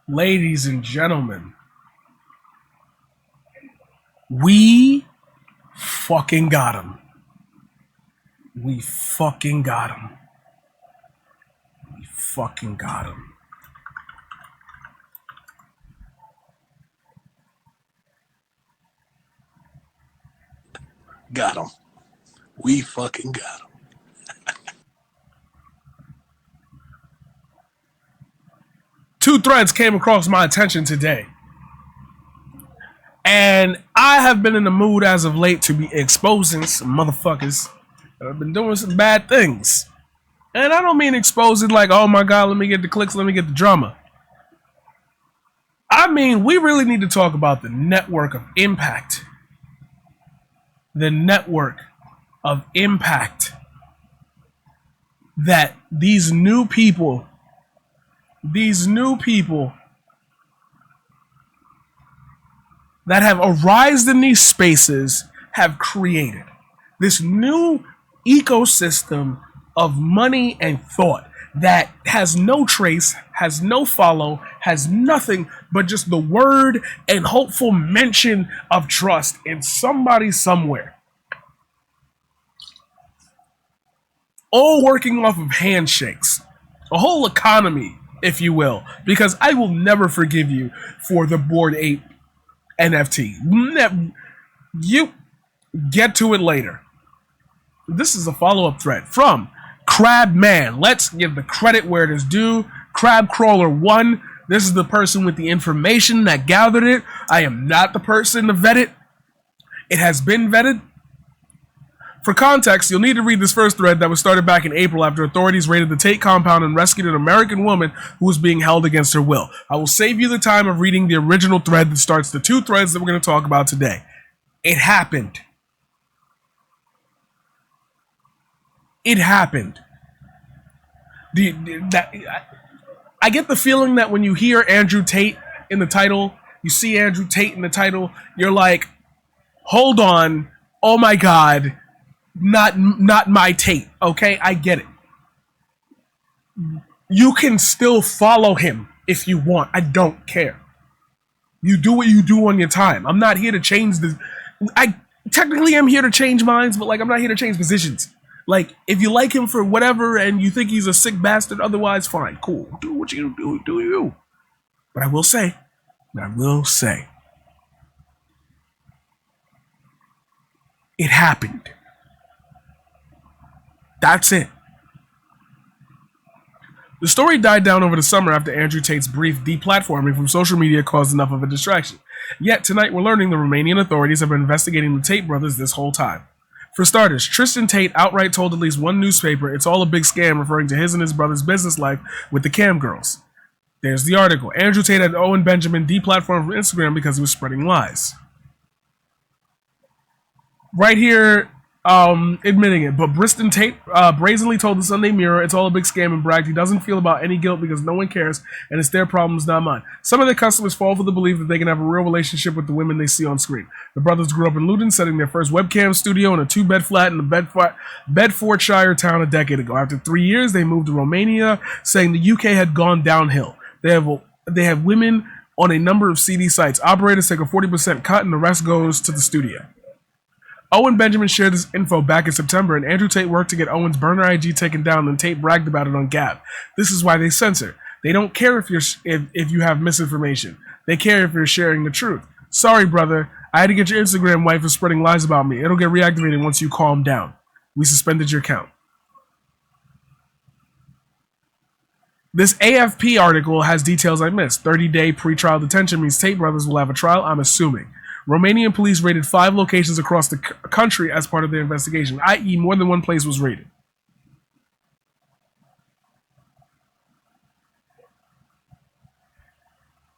Ladies and gentlemen, we fucking got him. We fucking got him. We fucking got him. Got him. We fucking got him. Two threads came across my attention today. And I have been in the mood as of late to be exposing some motherfuckers that have been doing some bad things. And I don't mean exposing like, oh my god, let me get the clicks, let me get the drama. I mean, we really need to talk about the network of impact. The network of impact that these new people that have arisen in these spaces have created. This new ecosystem of money and thought that has no trace, has no follow, has nothing but just the word and hopeful mention of trust in somebody somewhere. All working off of handshakes. A whole economy, if you will. Because I will never forgive you for the Bored Ape NFT. You get to it later. This is a follow-up thread from Crabman. Let's give the credit where it is due. Crabcrawler1. This is the person with the information that gathered it. I am not the person to vet it. It has been vetted. For context, you'll need to read this first thread that was started back in April after authorities raided the Tate compound and rescued an American woman who was being held against her will. I will save you the time of reading the original thread that starts the two threads that we're going to talk about today. It happened. It happened. I get the feeling that when you hear Andrew Tate in the title, you see Andrew Tate in the title, you're like, hold on, oh my god, not my Tate, okay? I get it. You can still follow him if you want. I don't care. You do what you do on your time. I'm not here to change I technically am here to change minds, but like I'm not here to change positions. Like, if you like him for whatever and you think he's a sick bastard, otherwise, fine, cool. Do what you do you. But I will say, it happened. That's it. The story died down over the summer after Andrew Tate's brief deplatforming from social media caused enough of a distraction. Yet tonight we're learning the Romanian authorities have been investigating the Tate brothers this whole time. For starters, Tristan Tate outright told at least one newspaper it's all a big scam, referring to his and his brother's business life with the cam girls. There's the article. Andrew Tate had Owen Benjamin deplatformed from Instagram because he was spreading lies. Right here, admitting it, but Briston Tate brazenly told the Sunday Mirror it's all a big scam and bragged he doesn't feel about any guilt because no one cares and it's their problems, not mine. Some of their customers fall for the belief that they can have a real relationship with the women they see on screen. The brothers grew up in Luton, setting their first webcam studio in a two-bed flat in the Bedfordshire town a decade ago. After 3 years, they moved to Romania, saying the UK had gone downhill. They have women on a number of CD sites. Operators take a 40% cut and the rest goes to the studio. Owen Benjamin shared this info back in September, and Andrew Tate worked to get Owen's burner IG taken down, and Tate bragged about it on Gab. This is why they censor. They don't care if you have misinformation. They care if you're sharing the truth. Sorry, brother. I had to get your Instagram wife for spreading lies about me. It'll get reactivated once you calm down. We suspended your account. This AFP article has details I missed. 30-day pre-trial detention means Tate brothers will have a trial, I'm assuming. Romanian police raided 5 locations across the country as part of their investigation, i.e. more than one place was raided.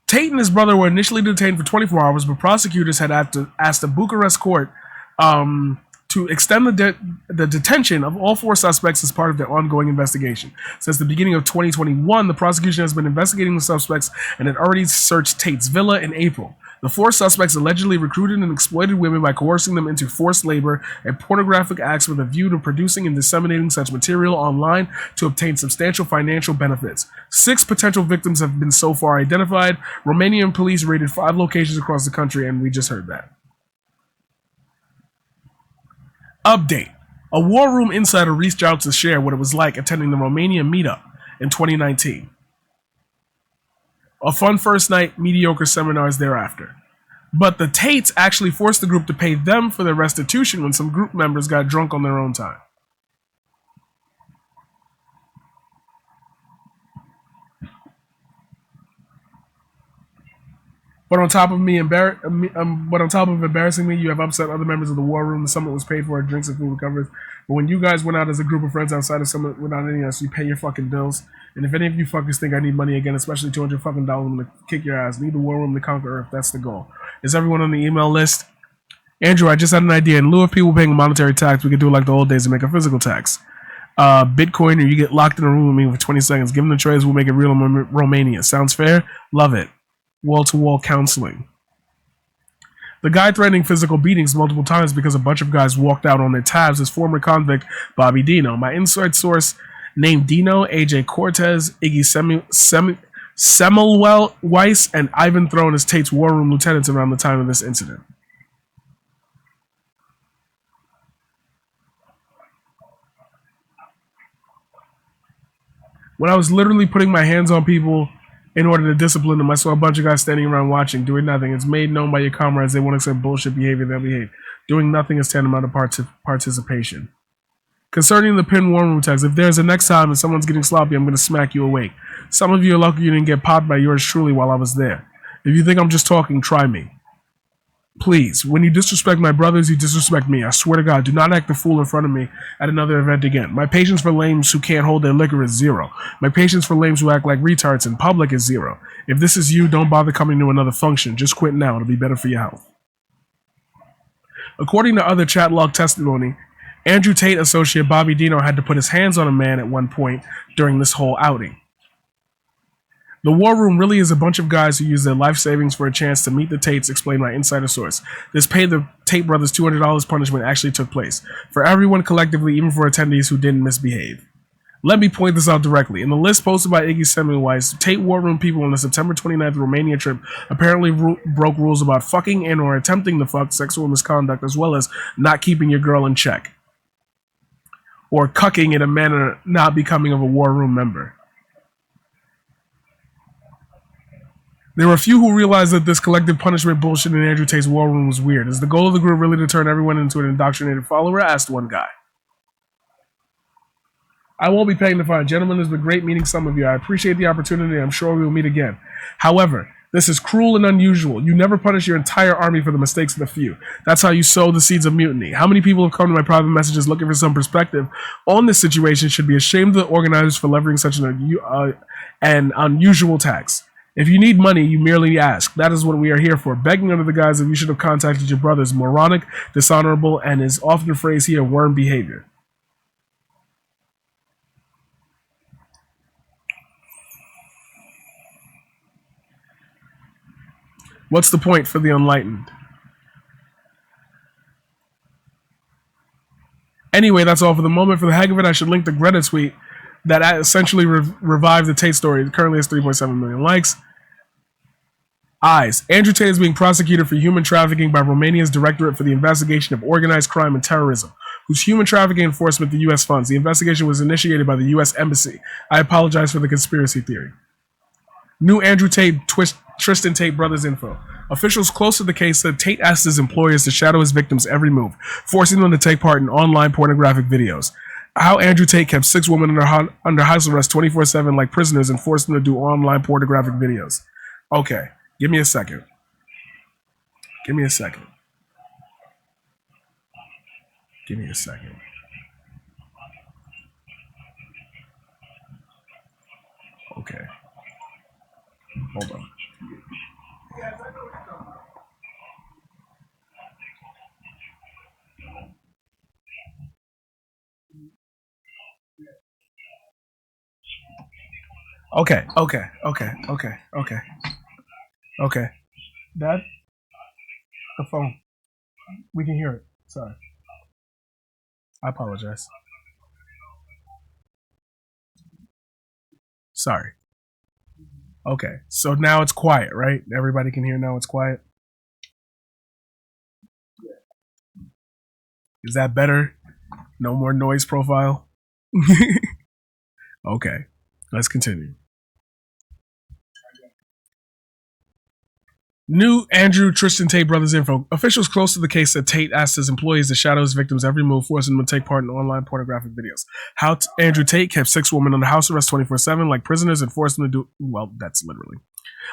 Tate and his brother were initially detained for 24 hours, but prosecutors had asked the Bucharest court to extend the detention of all 4 suspects as part of their ongoing investigation. Since the beginning of 2021, the prosecution has been investigating the suspects and had already searched Tate's villa in April. The 4 suspects allegedly recruited and exploited women by coercing them into forced labor and pornographic acts with a view to producing and disseminating such material online to obtain substantial financial benefits. 6 potential victims have been so far identified. Romanian police raided 5 locations across the country, and we just heard that. Update. A War Room insider reached out to share what it was like attending the Romania meetup in 2019. A fun first night, mediocre seminars thereafter. But the Tates actually forced the group to pay them for their restitution when some group members got drunk on their own time. But on top of embarrassing me, you have upset other members of the War Room. The summit was paid for, drinks and food were covered. But when you guys went out as a group of friends outside of summit without any of us, you pay your fucking bills. And if any of you fuckers think I need money again, especially $200 fucking dollars, I'm gonna kick your ass. Need the War Room to conquer Earth. That's the goal. Is everyone on the email list? Andrew, I just had an idea. In lieu of people paying monetary tax, we could do it like the old days and make a physical tax. Bitcoin, or you get locked in a room with me for 20 seconds. Give them the choice. We'll make it real in Romania. Sounds fair? Love it. Wall-to-wall counseling. The guy threatening physical beatings multiple times because a bunch of guys walked out on their tabs is former convict Bobby Dino. My inside source named Dino, AJ Cortez, Iggy Semmelweis, Weiss, and Ivan Throne as Tate's War Room lieutenants around the time of this incident. When I was literally putting my hands on people in order to discipline them, I saw a bunch of guys standing around watching, doing nothing. It's made known by your comrades they won't accept bullshit behavior, they'll behave. Doing nothing is tantamount to participation. Concerning the pin War Room text, if there's a next time and someone's getting sloppy, I'm going to smack you awake. Some of you are lucky you didn't get popped by yours truly while I was there. If you think I'm just talking, try me. Please, when you disrespect my brothers, you disrespect me. I swear to God, do not act the fool in front of me at another event again. My patience for lames who can't hold their liquor is 0. My patience for lames who act like retards in public is 0. If this is you, don't bother coming to another function. Just quit now. It'll be better for your health. According to other chat log testimony, Andrew Tate associate Bobby Dino had to put his hands on a man at one point during this whole outing. The War Room really is a bunch of guys who use their life savings for a chance to meet the Tates, explained by insider source. This pay the Tate brothers $200 punishment actually took place. For everyone collectively, even for attendees who didn't misbehave. Let me point this out directly. In the list posted by Iggy Semmelweis, Tate War Room people on the September 29th Romania trip apparently broke rules about fucking and or attempting to fuck, sexual misconduct, as well as not keeping your girl in check. Or cucking in a manner not becoming of a War Room member. There were a few who realized that this collective punishment bullshit in Andrew Tate's War Room was weird. Is the goal of the group really to turn everyone into an indoctrinated follower? Asked one guy. I won't be paying the fine. Gentlemen, it's been great meeting some of you. I appreciate the opportunity. I'm sure we will meet again. However, this is cruel and unusual. You never punish your entire army for the mistakes of the few. That's how you sow the seeds of mutiny. How many people have come to my private messages looking for some perspective on this situation should be ashamed of the organizers for leveraging such an unusual tax. If you need money, you merely ask. That is what we are here for. Begging under the guise of you should have contacted your brothers. Moronic, dishonorable, and is often phrased here worm behavior. What's the point for the enlightened? Anyway, that's all for the moment. For the heck of it, I should link the Greta tweet that essentially revived the Tate story. It currently has 3.7 million likes. Eyes. Andrew Tate is being prosecuted for human trafficking by Romania's Directorate for the Investigation of Organized Crime and Terrorism, whose human trafficking enforcement the U.S. funds. The investigation was initiated by the U.S. Embassy. I apologize for the conspiracy theory. New Andrew Tate, Tristan Tate brothers info. Officials close to the case said Tate asked his employers to shadow his victims' every move, forcing them to take part in online pornographic videos. How Andrew Tate kept 6 women under house arrest 24/7 like prisoners and forced them to do online pornographic videos. Okay. Give me a second. Give me a second. Give me a second. Okay. Hold on. Okay. That The phone. We can hear it. Sorry. I apologize. Sorry. Okay, so now it's quiet, right? Everybody can hear now it's quiet. Is that better? No more noise profile? Okay, let's continue. New Andrew Tristan Tate brothers info. Officials close to the case said Tate asked his employees to shadow his victims' every move, forcing them to take part in online pornographic videos. How Andrew Tate kept 6 women under house arrest 24/7 like prisoners and forced them to do. Well, that's literally.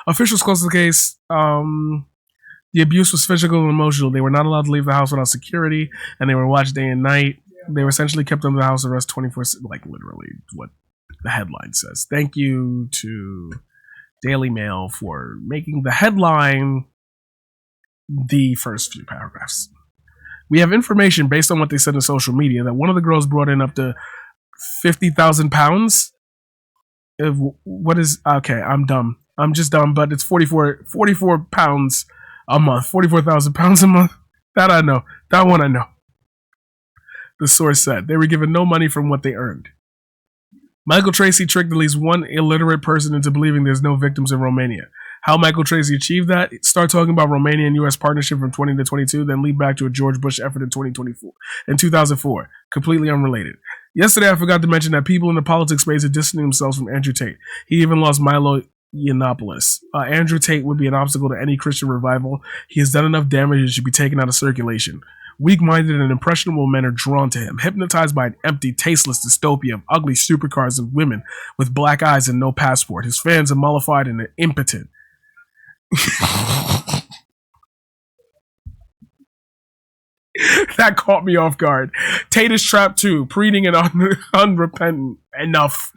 Officials close to the case. The abuse was physical and emotional. They were not allowed to leave the house without security, and they were watched day and night. They were essentially kept under house arrest 24/7, like literally what the headline says. Thank you to Daily Mail for making the headline the first few paragraphs. We have information based on what they said in social media that one of the girls brought in up to 50,000 pounds. What is okay? I'm dumb. I'm just dumb, but it's 44 pounds a month, 44,000 pounds a month. That I know. That one I know. The source said they were given no money from what they earned. Michael Tracy tricked at least one illiterate person into believing there's no victims in Romania. How Michael Tracy achieved that? Start talking about Romania and U.S. partnership from 20 to 22, then lead back to a George Bush effort in 2004. Completely unrelated. Yesterday, I forgot to mention that people in the politics space are distancing themselves from Andrew Tate. He even lost Milo Yiannopoulos. Andrew Tate would be an obstacle to any Christian revival. He has done enough damage and should be taken out of circulation. Weak-minded and impressionable men are drawn to him, hypnotized by an empty, tasteless dystopia of ugly supercars and women with black eyes and no passport. His fans are mollified and impotent. That caught me off guard. Tate is trapped too, preening and unrepentant. Enough.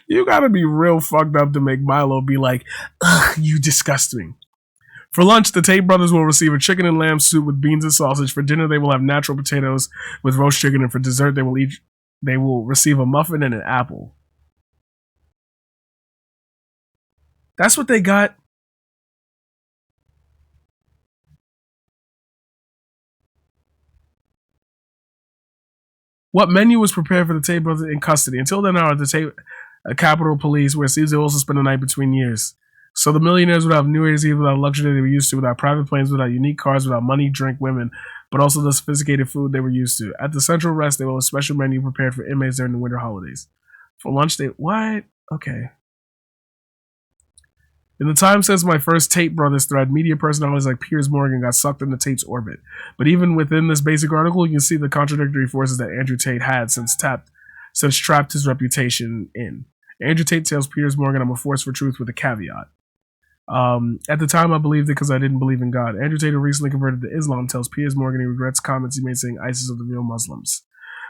You gotta be real fucked up to make Milo be like, ugh, you disgust me. For lunch, the Tate brothers will receive a chicken and lamb soup with beans and sausage. For dinner, they will have natural potatoes with roast chicken, and for dessert, they will receive a muffin and an apple. That's what they got. What menu was prepared for the Tate brothers in custody? Until then, hour, the Tate Capitol Police, where it seems they also spend the night between years. So the millionaires would have New Year's Eve without luxury they were used to, without private planes, without unique cars, without money, drink, women, but also the sophisticated food they were used to. At the Central Rest, they will have a special menu prepared for inmates during the winter holidays. For lunch, what? Okay. In the Times says my first Tate brothers thread, media personalities like Piers Morgan got sucked into Tate's orbit. But even within this basic article, you can see the contradictory forces that Andrew Tate had since trapped his reputation in. Andrew Tate tells Piers Morgan, I'm a force for truth with a caveat. At the time, I believed it because I didn't believe in God. Andrew Tate, who recently converted to Islam, tells Piers Morgan he regrets comments he made saying ISIS are the real Muslims.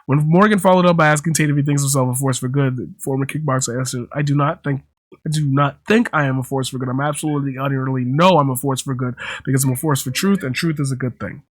When Morgan followed up by asking Tate if he thinks himself a force for good, the former kickboxer answered, I do not think I am a force for good. I'm absolutely, utterly know I'm a force for good because I'm a force for truth, and truth is a good thing.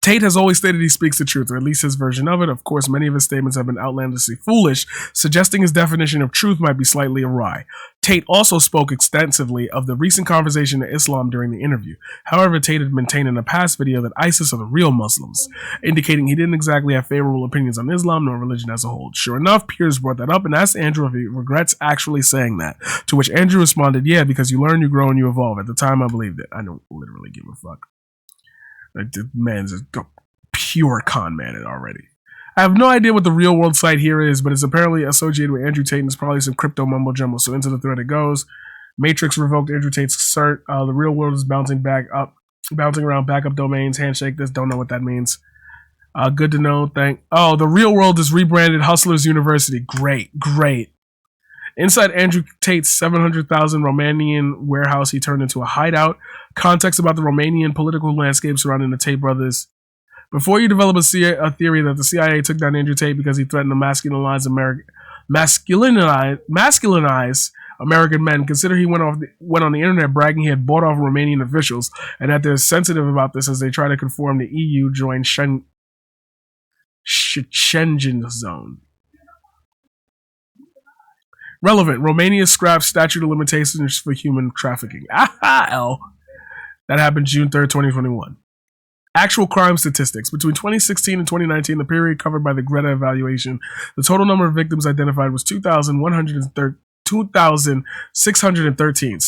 Tate has always stated he speaks the truth, or at least his version of it. Of course, many of his statements have been outlandishly foolish, suggesting his definition of truth might be slightly awry. Tate also spoke extensively of the recent conversation to Islam during the interview. However, Tate had maintained in a past video that ISIS are the real Muslims, indicating he didn't exactly have favorable opinions on Islam nor religion as a whole. Sure enough, Piers brought that up and asked Andrew if he regrets actually saying that, to which Andrew responded, yeah, because you learn, you grow, and you evolve. At the time, I believed it. I don't literally give a fuck. Like, the man's a pure con man already. I have no idea what the real world site here is, but it's apparently associated with Andrew Tate and it's probably some crypto mumbo jumbo. So into the thread it goes. Matrix revoked Andrew Tate's cert. The real world is bouncing around backup domains. Handshake this. Don't know what that means. Good to know. The real world is rebranded Hustlers University. Great. Inside Andrew Tate's 700,000 Romanian warehouse, he turned into a hideout. Context about the Romanian political landscape surrounding the Tate brothers. Before you develop a theory that the CIA took down Andrew Tate because he threatened to masculinize American men, consider he went on the internet bragging he had bought off Romanian officials and that they're sensitive about this as they try to conform the EU join Schengen zone. Relevant. Romania scraps statute of limitations for human trafficking. L. That happened June 3rd, 2021. Actual crime statistics. Between 2016 and 2019, the period covered by the Greta evaluation, the total number of victims identified was 2,613.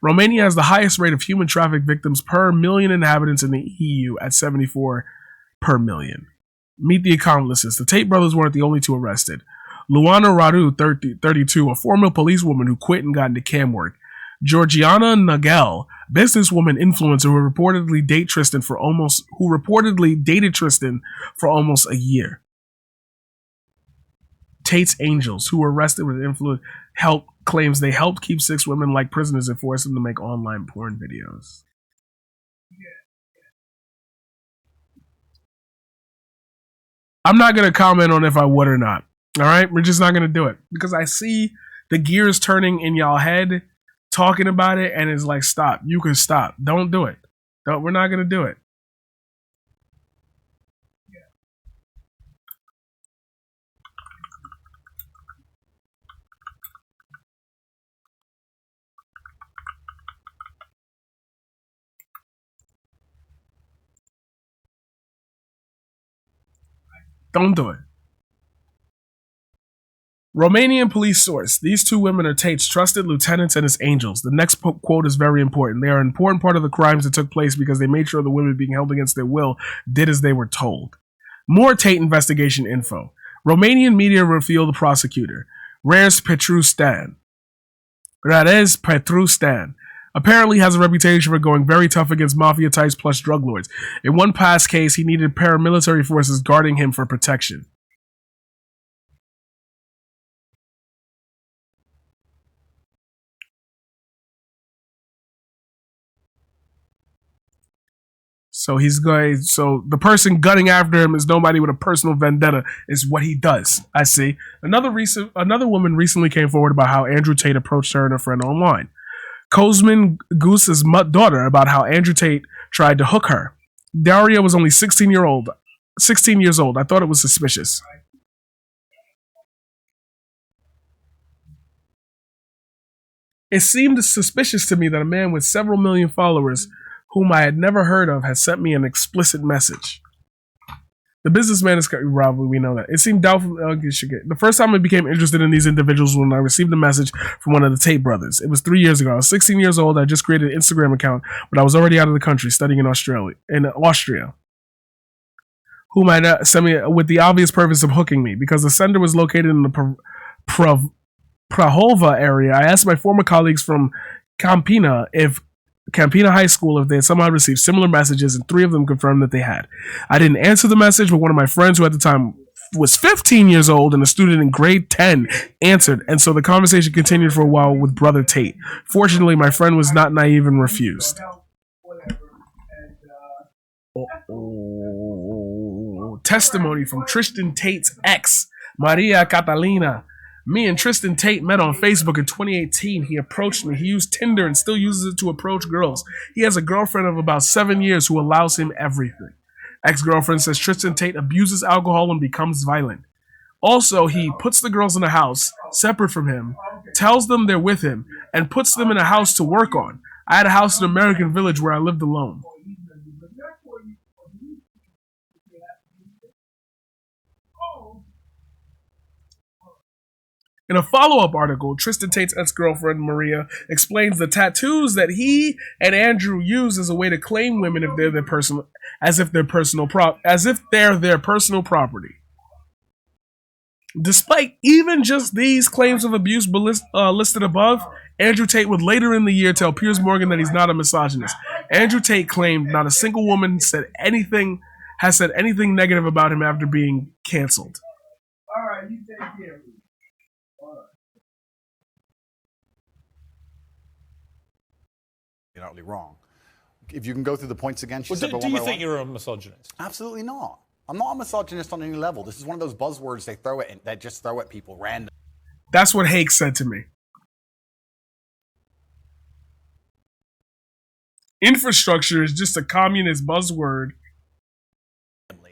Romania has the highest rate of human traffic victims per million inhabitants in the EU at 74 per million. Meet the accomplices. The Tate brothers weren't the only two arrested. Luana Radu, 32, a former policewoman who quit and got into cam work. Georgiana Nagel, businesswoman influencer who reportedly dated Tristan for almost a year. Tate's angels, who were arrested with influence, claims they helped keep 6 women like prisoners and forced them to make online porn videos. I'm not going to comment on if I would or not. All right? We're just not going to do it. Because I see the gears turning in y'all head, talking about it, and it's like, stop. You can stop. Don't do it. We're not going to do it. Don't do it. Romanian police source. These 2 women are Tate's trusted lieutenants and his angels. The next quote is very important. They are an important part of the crimes that took place because they made sure the women being held against their will did as they were told. More Tate investigation info. Romanian media reveal the prosecutor, Rades Petrustan, apparently has a reputation for going very tough against mafia types plus drug lords. In one past case, he needed paramilitary forces guarding him for protection. So the person gunning after him is nobody with a personal vendetta, is what he does. I see. Another woman recently came forward about how Andrew Tate approached her and her friend online. Kozmin Goose's daughter about how Andrew Tate tried to hook her. Daria was only 16 years old. I thought it was suspicious. It seemed suspicious to me that a man with several million followers, whom I had never heard of, has sent me an explicit message. The businessman is Rob. We know that. It seemed doubtful. The first time I became interested in these individuals when I received a message from one of the Tate brothers. It was 3 years ago. I was 16 years old. I just created an Instagram account, but I was already out of the country studying in Austria. Whom had sent me with the obvious purpose of hooking me. Because the sender was located in the Prahova area, I asked my former colleagues from Campina High School if they had somehow received similar messages, and 3 of them confirmed that they had. I didn't answer the message, but one of my friends, who at the time was 15 years old and a student in grade 10, answered, and so the conversation continued for a while with brother Tate. Fortunately, my friend was not naive and refused. Testimony from Tristan Tate's ex, Maria Catalina. Me and Tristan Tate met on Facebook in 2018. He approached me. He used Tinder and still uses it to approach girls. He has a girlfriend of about 7 years who allows him everything. Ex-girlfriend says Tristan Tate abuses alcohol and becomes violent. Also, he puts the girls in a house separate from him, tells them they're with him, and puts them in a house to work on. I had a house in American Village where I lived alone. In a follow-up article, Tristan Tate's ex-girlfriend, Maria, explains the tattoos that he and Andrew use as a way to claim women if they're their personal property. Despite even just these claims of abuse listed above, Andrew Tate would later in the year tell Piers Morgan that he's not a misogynist. Andrew Tate claimed not a single woman has said anything negative about him after being canceled. All right, you take care of me. You're not really wrong. If you can go through the points again, do you think you're a misogynist? Absolutely not. I'm not a misogynist on any level. This is one of those buzzwords that just throw at people random. That's what Hake said to me. Infrastructure is just a communist buzzword.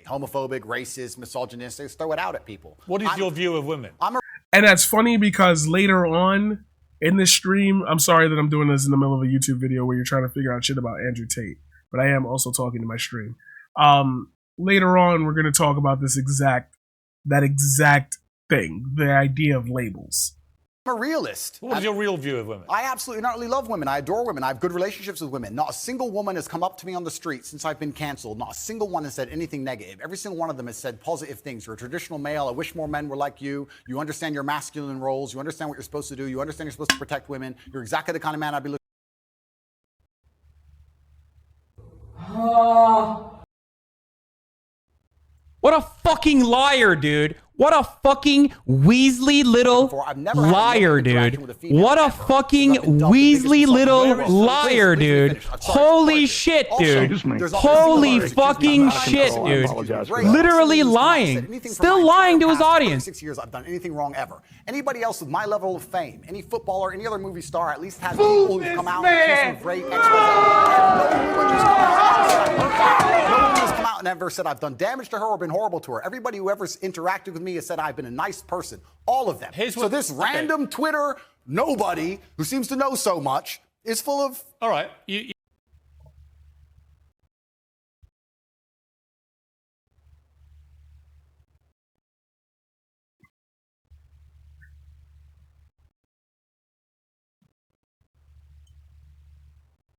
Homophobic, racist, misogynist, they throw it out at people. What is your view of women? And that's funny because later on, in this stream, I'm sorry that I'm doing this in the middle of a YouTube video where you're trying to figure out shit about Andrew Tate, but I am also talking to my stream. Later on, we're going to talk about that exact thing, the idea of labels. I'm a realist. What is your real view of women? I absolutely not only love women, I adore women. I have good relationships with women. Not a single woman has come up to me on the street since I've been canceled. Not a single one has said anything negative. Every single one of them has said positive things. You're a traditional male. I wish more men were like you. You understand your masculine roles. You understand what you're supposed to do. You understand you're supposed to protect women. You're exactly the kind of man I'd be looking What a fucking liar, dude. What a fucking Weasley little liar, dude. What a fucking Weasley little liar, dude. Holy shit, dude. Holy fucking shit, dude. Literally lying. Still lying to his audience. 6 years I've done anything wrong ever. Anybody else with my level of fame, any footballer, any other movie star, at least has people who've come out and accused me of rape, no one has come out and ever said I've done damage to her or been horrible to her. Everybody who ever interacted with me has said I've been a nice person. All of them. So this random Twitter nobody who seems to know so much is full of... All right.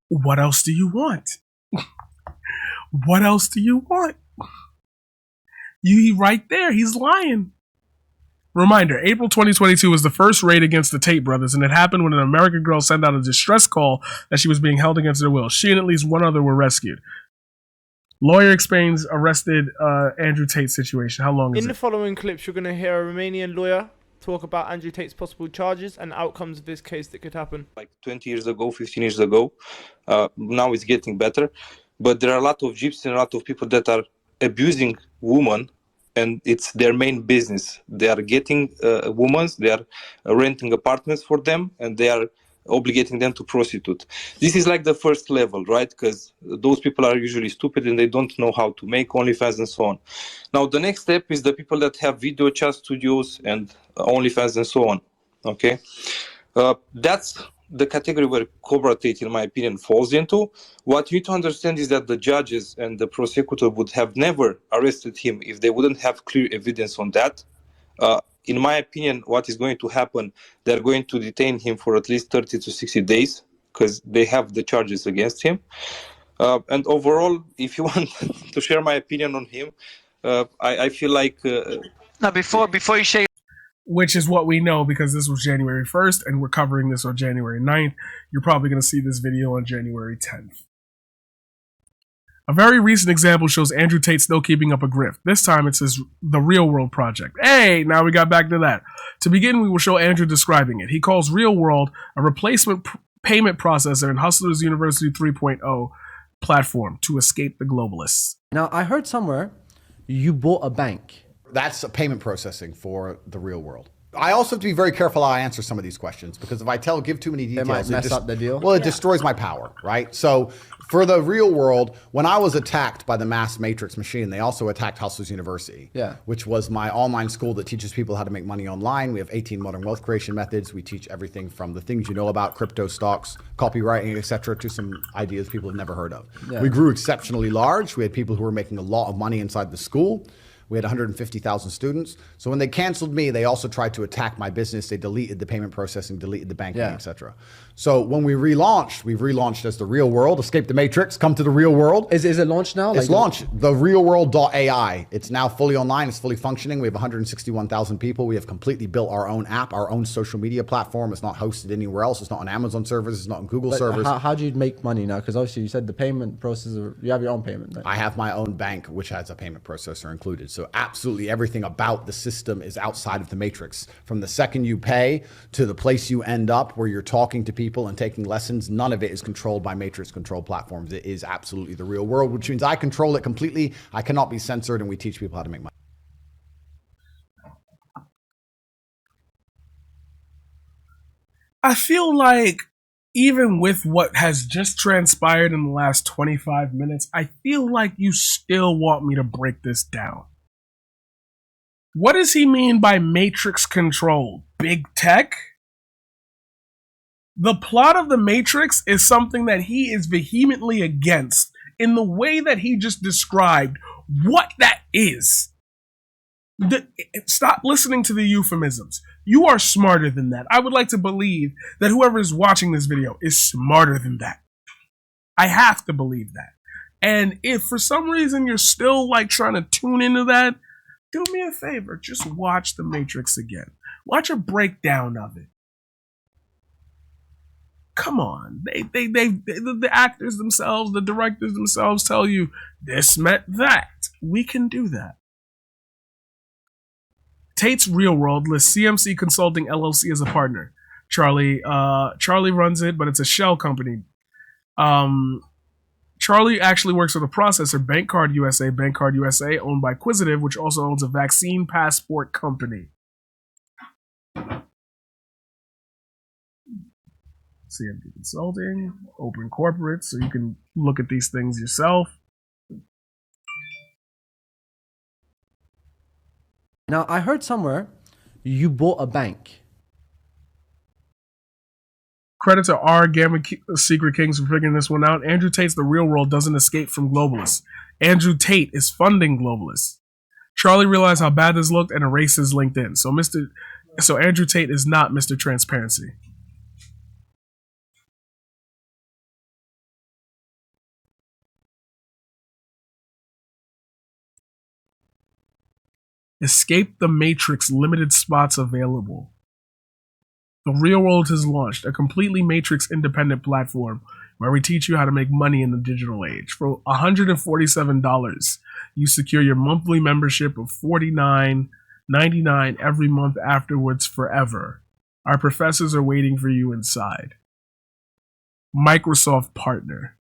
What else do you want? What else do you want? You right there, he's lying. Reminder, April 2022 was the first raid against the Tate brothers, and it happened when an American girl sent out a distress call that she was being held against her will. She and at least one other were rescued. Lawyer explains arrested Andrew Tate situation. How long is it? In the following clips, you're going to hear a Romanian lawyer talk about Andrew Tate's possible charges and outcomes of this case that could happen. Like 20 years ago, 15 years ago. Now it's getting better. But there are a lot of gypsies and a lot of people that are abusing women, and it's their main business. They are getting women, they are renting apartments for them, and they are obligating them to prostitute. This is like the first level, right? Because those people are usually stupid and they don't know how to make OnlyFans and so on. Now, the next step is the people that have video chat studios and OnlyFans and so on, okay? That's the category where Cobra Tate, in my opinion, falls into. What you need to understand is that the judges and the prosecutor would have never arrested him if they wouldn't have clear evidence on that. In my opinion, what is going to happen, they're going to detain him for at least 30 to 60 days because they have the charges against him. And overall, if you want to share my opinion on him, I feel like... Now, before you share... Which is what we know because this was January 1st and we're covering this on January 9th. You're probably going to see this video on January 10th. A very recent example shows Andrew Tate still keeping up a grift. This time it says the Real World Project. Hey, now we got back to that. To begin, we will show Andrew describing it. He calls Real World a replacement payment processor in Hustlers University 3.0 platform to escape the globalists. Now, I heard somewhere you bought a bank. That's a payment processing for the real world. I also have to be very careful how I answer some of these questions because if I give too many details, it might mess up the deal. Well, it destroys my power, right? So for the real world, when I was attacked by the mass matrix machine, they also attacked Hustlers University, which was my online school that teaches people how to make money online. We have 18 modern wealth creation methods. We teach everything from the things you know about crypto, stocks, copywriting, etc., to some ideas people have never heard of. We grew exceptionally large. We had people who were making a lot of money inside the school. We had 150,000 students. So when they canceled me, they also tried to attack my business. They deleted the payment processing, deleted the banking, etc. So when we relaunched, we've relaunched as the Real World. Escape the Matrix, come to the real world. Is it launched now? It's launched. The realworld.ai. It's now fully online. It's fully functioning. We have 161,000 people. We have completely built our own app, our own social media platform. It's not hosted anywhere else. It's not on Amazon servers. It's not on Google servers. How do you make money now? Because obviously you said the payment processor, you have your own payment. Right? I have my own bank, which has a payment processor included. So absolutely everything about the system is outside of the matrix. From the second you pay to the place you end up where you're talking to people and taking lessons, none of it is controlled by matrix control platforms. It is absolutely the real world, which means I control it completely. I cannot be censored, and we teach people how to make money. I feel like even with what has just transpired in the last 25 minutes, I feel like you still want me to break this down. What does he mean by matrix control? Big tech? The plot of The Matrix is something that he is vehemently against in the way that he just described what that is. Stop listening to the euphemisms. You are smarter than that. I would like to believe that whoever is watching this video is smarter than that. I have to believe that. And if for some reason you're still like trying to tune into that, do me a favor. Just watch The Matrix again. Watch a breakdown of it. Come on. The actors themselves, the directors themselves tell you this meant that. We can do that. Tate's Real World lists CMC Consulting LLC as a partner. Charlie runs it, but it's a shell company. Charlie actually works for the processor BankCard USA, owned by Quisitive, which also owns a vaccine passport company. CMC Consulting, open corporate, so you can look at these things yourself. Now, I heard somewhere you bought a bank. Credit to R. Gamma Secret Kings for figuring this one out. Andrew Tate's The Real World doesn't escape from globalists. Andrew Tate is funding globalists. Charlie realized how bad this looked and erased his LinkedIn. So Andrew Tate is not Mr. Transparency. Escape the Matrix, limited spots available. The Real World has launched a completely Matrix independent platform where we teach you how to make money in the digital age. For $147, you secure your monthly membership of $49.99 every month afterwards forever. Our professors are waiting for you inside. Microsoft partner.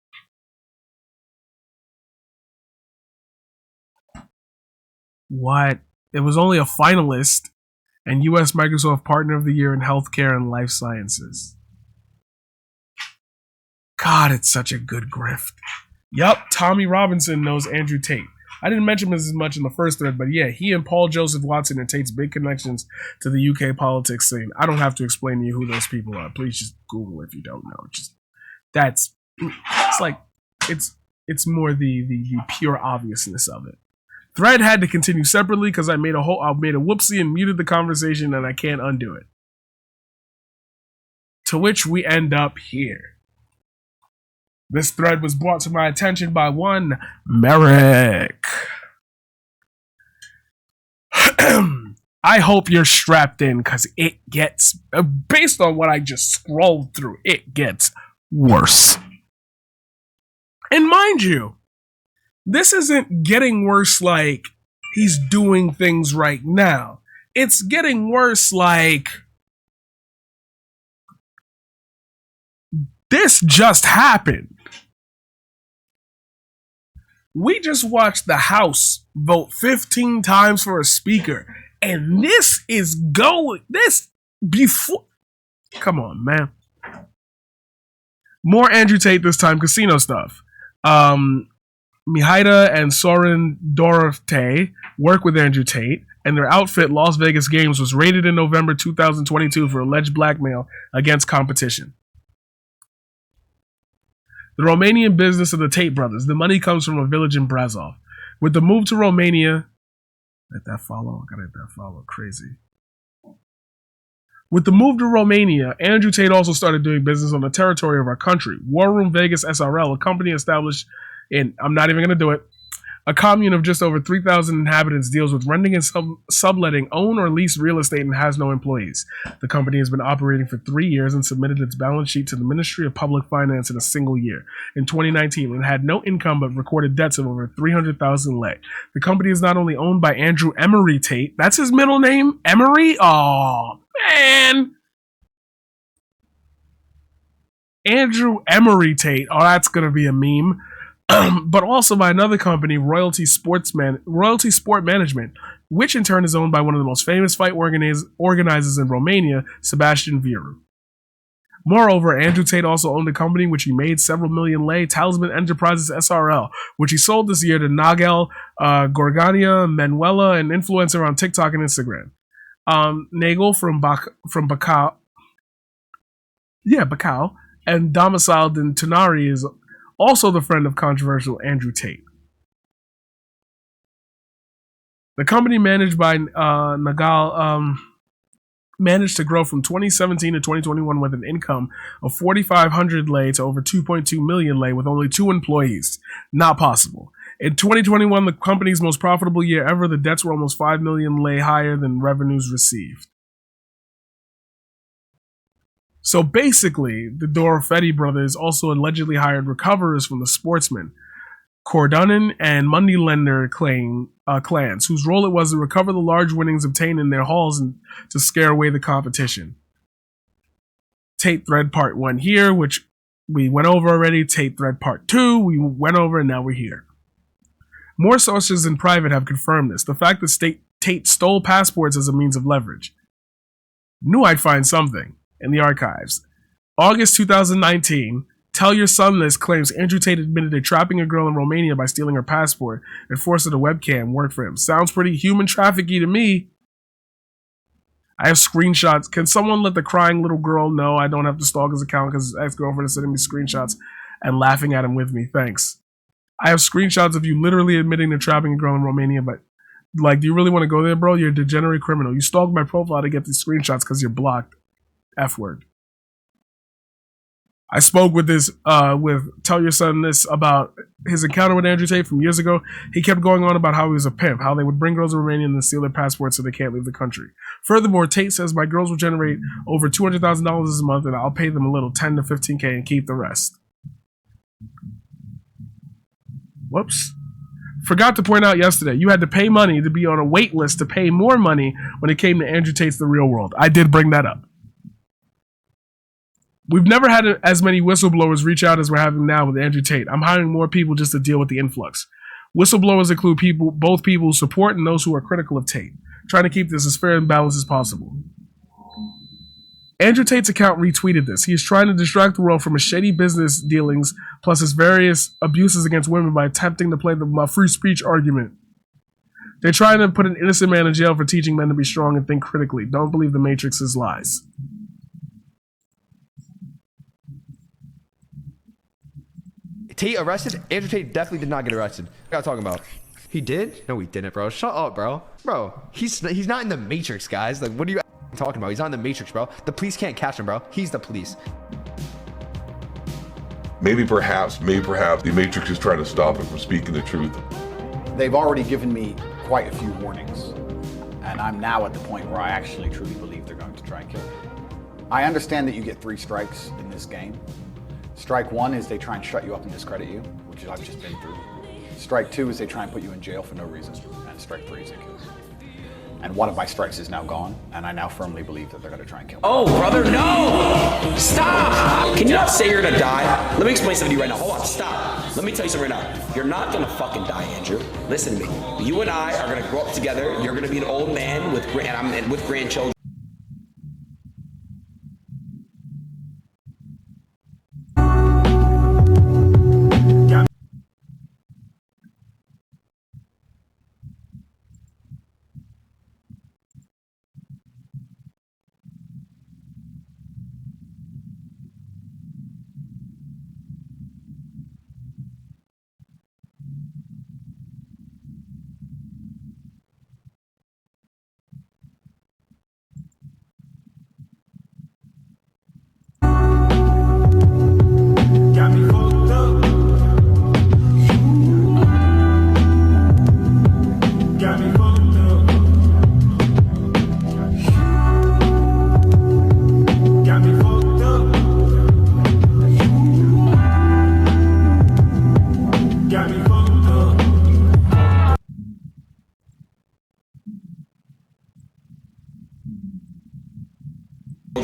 What? It was only a finalist and U.S. Microsoft Partner of the Year in Healthcare and Life Sciences. God, it's such a good grift. Yup, Tommy Robinson knows Andrew Tate. I didn't mention this as much in the first thread, but yeah, he and Paul Joseph Watson are Tate's big connections to the UK politics scene. I don't have to explain to you who those people are. Please just Google if you don't know. It's more the pure obviousness of it. Thread had to continue separately because I made a whoopsie and muted the conversation and I can't undo it. To which we end up here. This thread was brought to my attention by one Merrick. I hope you're strapped in because it gets, based on what I just scrolled through, it gets worse. And mind you, this isn't getting worse like he's doing things right now. It's getting worse like this just happened. We just watched the House vote 15 times for a speaker, and this is going, this before, come on, man. More Andrew Tate this time, casino stuff. Mihaida and Soren Dorothy work with Andrew Tate, and their outfit, Las Vegas Games, was raided in November 2022 for alleged blackmail against competition. The Romanian business of the Tate brothers. The money comes from a village in Brazov. With the move to Romania, let that follow. I gotta let that follow. Crazy. With the move to Romania, Andrew Tate also started doing business on the territory of our country. War Room Vegas SRL, a company established in, I'm not even going to do it, a commune of just over 3,000 inhabitants, deals with renting and subletting own or leased real estate and has no employees. The company has been operating for 3 years and submitted its balance sheet to the Ministry of Public Finance in a single year. In 2019, it had no income but recorded debts of over 300,000 lei. The company is not only owned by Andrew Emery Tate, that's his middle name, Emery? Oh, man. Andrew Emery Tate. Oh, that's going to be a meme. But also by another company, Royalty Sport Management, which in turn is owned by one of the most famous fight organizers in Romania, Sebastian Viru. Moreover, Andrew Tate also owned a company which he made several million lei, Talisman Enterprises SRL, which he sold this year to Nagel Gorgania Manuela, an influencer on TikTok and Instagram. Nagel from Bacau Yeah, Bacall, and domiciled in Tunari, is also the friend of controversial Andrew Tate. The company managed by Nagal managed to grow from 2017 to 2021 with an income of 4,500 lei to over 2.2 million lei with only 2 employees. Not possible. In 2021, the company's most profitable year ever, the debts were almost 5 million lei higher than revenues received. So basically, the Dorofetti brothers also allegedly hired recoverers from the sportsmen, Cordonen and Mundilender clans, whose role it was to recover the large winnings obtained in their halls and to scare away the competition. Tate Thread Part 1 here, which we went over already. Tate Thread Part 2, we went over, and now we're here. More sources in private have confirmed this. The fact that Tate stole passports as a means of leverage. Knew I'd find something in the archives. August 2019, Tell Your Son This claims Andrew Tate admitted to trapping a girl in Romania by stealing her passport and forcing a webcam work for him. Sounds pretty human trafficking to me. I have screenshots. Can someone let the crying little girl know I don't have to stalk his account because his ex-girlfriend is sending me screenshots and laughing at him with me? Thanks. I have screenshots of you literally admitting to trapping a girl in Romania, but like, do you really want to go there, bro? You're a degenerate criminal. You stalked my profile to get these screenshots because you're blocked. F word. I spoke with Tell Your Son This about his encounter with Andrew Tate from years ago. He kept going on about how he was a pimp, how they would bring girls in Romania and then steal their passports so they can't leave the country. Furthermore, Tate says my girls will generate over $200,000 a month and I'll pay them a little, 10 to 15K, and keep the rest. Whoops. Forgot to point out yesterday, you had to pay money to be on a wait list to pay more money when it came to Andrew Tate's The Real World. I did bring that up. We've never had as many whistleblowers reach out as we're having now with Andrew Tate. I'm hiring more people just to deal with the influx. Whistleblowers include both people who support and those who are critical of Tate, trying to keep this as fair and balanced as possible. Andrew Tate's account retweeted this. He is trying to distract the world from his shady business dealings plus his various abuses against women by attempting to play the free speech argument. They're trying to put an innocent man in jail for teaching men to be strong and think critically. Don't believe the Matrix's lies. Tate arrested? Andrew Tate definitely did not get arrested. What are you talking about? He did? No, he didn't, bro. Shut up, bro. Bro, he's not in the Matrix, guys. Like, what are you talking about? He's not in the Matrix, bro. The police can't catch him, bro. He's the police. Maybe perhaps the Matrix is trying to stop him from speaking the truth. They've already given me quite a few warnings, and I'm now at the point where I actually truly believe they're going to try and kill me. I understand that you get 3 strikes in this game. Strike 1 is they try and shut you up and discredit you, which I've just been through. Strike 2 is they try and put you in jail for no reason, and strike 3 is they kill you. And one of my strikes is now gone, and I now firmly believe that they're going to try and kill me. Oh, brother, no! Stop! Can you not say you're gonna die? Let me explain something to you right now. Hold on, stop. Let me tell you something right now. You're not gonna fucking die, Andrew. Listen to me. You and I are gonna grow up together. You're gonna be an old man with grandchildren.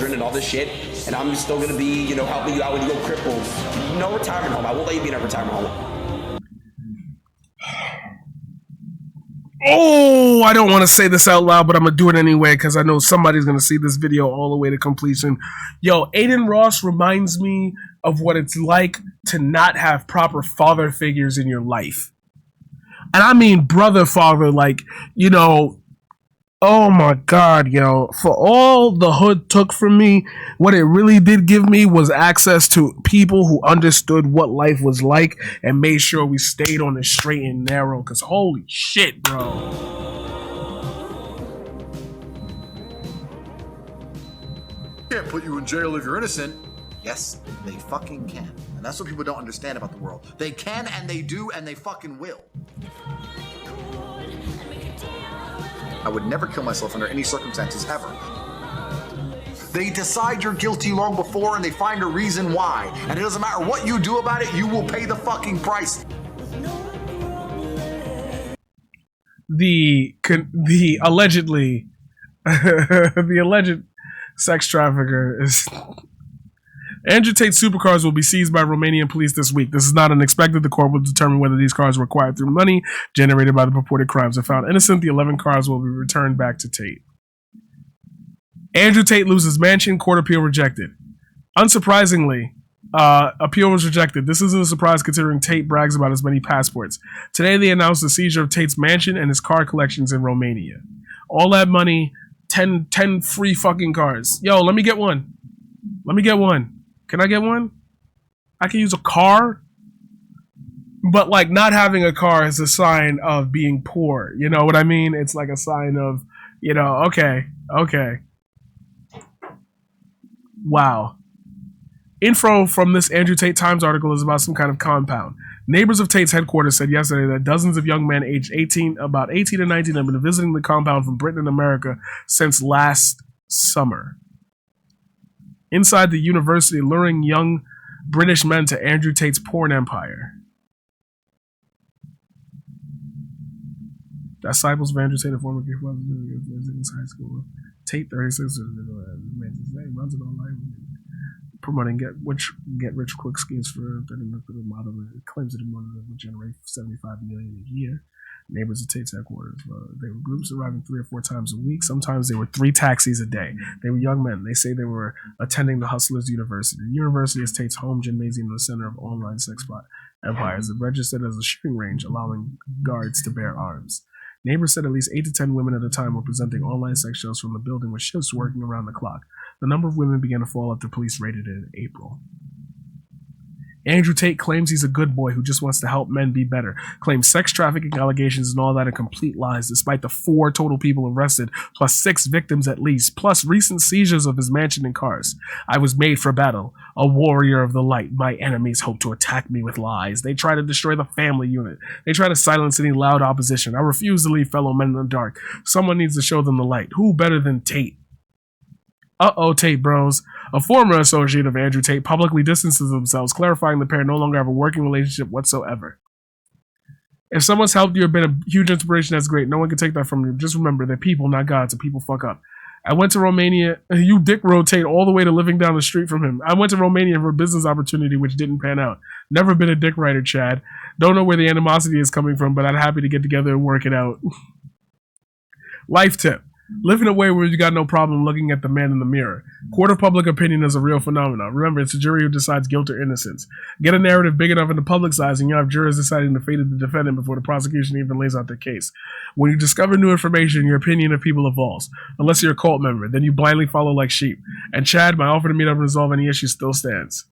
And all this shit, and I'm still gonna be, helping you out when you go crippled. No retirement home. I won't let you be in a retirement home. Oh, I don't want to say this out loud, but I'm gonna do it anyway because I know somebody's gonna see this video all the way to completion. Yo, Aiden Ross reminds me of what it's like to not have proper father figures in your life. And I mean brother father, like, Oh my God, yo. For all the hood took from me, what it really did give me was access to people who understood what life was like and made sure we stayed on the straight and narrow. Because holy shit, bro. Can't put you in jail if you're innocent. Yes, they fucking can. And that's what people don't understand about the world. They can and they do and they fucking will. I would never kill myself under any circumstances ever. They decide you're guilty long before and they find a reason why. And it doesn't matter what you do about it, you will pay the fucking price. The allegedly the alleged sex trafficker is Andrew Tate's supercars will be seized by Romanian police this week. This is not unexpected. The court will determine whether these cars were acquired through money generated by the purported crimes. If found innocent, the 11 cars will be returned back to Tate. Andrew Tate loses mansion, court appeal rejected. Unsurprisingly, appeal was rejected. This isn't a surprise considering Tate brags about his many passports. Today they announced the seizure of Tate's mansion and his car collections in Romania. All that money, 10 free fucking cars. Yo, let me get one. Let me get one. Can I get one? I can use a car? But like not having a car is a sign of being poor. You know what I mean? It's like a sign of, you know, okay. Wow. Info from this Andrew Tate Times article is about some kind of compound. Neighbors of Tate's headquarters said yesterday that dozens of young men aged about 18 and 19 have been visiting the compound from Britain and America since last summer. Inside the university, luring young British men to Andrew Tate's porn empire. Disciples of Andrew Tate, a former high school. Tate, 36, runs it online, promoting get rich quick schemes for the model. It claims that it would generate $75 million a year. Neighbors of Tate's headquarters. They were groups arriving 3 or 4 times a week. Sometimes they were 3 taxis a day. They were young men. They say they were attending the Hustlers University. The university is Tate's home gymnasium, the center of online sex empires. It registered as a shooting range, allowing guards to bear arms. Neighbors said at least 8 to 10 women at a time were presenting online sex shows from the building with shifts working around the clock. The number of women began to fall after police raided it in April. Andrew Tate claims he's a good boy who just wants to help men be better. Claims sex trafficking allegations and all that are complete lies, despite the 4 total people arrested, plus 6 victims at least, plus recent seizures of his mansion and cars. I was made for battle, a warrior of the light. My enemies hope to attack me with lies. They try to destroy the family unit. They try to silence any loud opposition. I refuse to leave fellow men in the dark. Someone needs to show them the light. Who better than Tate? Uh-oh, Tate bros. A former associate of Andrew Tate publicly distances themselves, clarifying the pair no longer have a working relationship whatsoever. If someone's helped you or been a huge inspiration, that's great. No one can take that from you. Just remember, they're people, not gods, and people fuck up. I went to Romania. You dick rotate all the way to living down the street from him. I went to Romania for a business opportunity which didn't pan out. Never been a dick writer, Chad. Don't know where the animosity is coming from, but I'm happy to get together and work it out. Life tip. Live in a way where you got no problem looking at the man in the mirror. Court of public opinion is a real phenomenon. Remember, it's a jury who decides guilt or innocence. Get a narrative big enough in the public's eyes, and you have jurors deciding the fate of the defendant before the prosecution even lays out their case. When you discover new information, your opinion of people evolves. Unless you're a cult member, then you blindly follow like sheep. And Chad, my offer to meet up and resolve any issues still stands.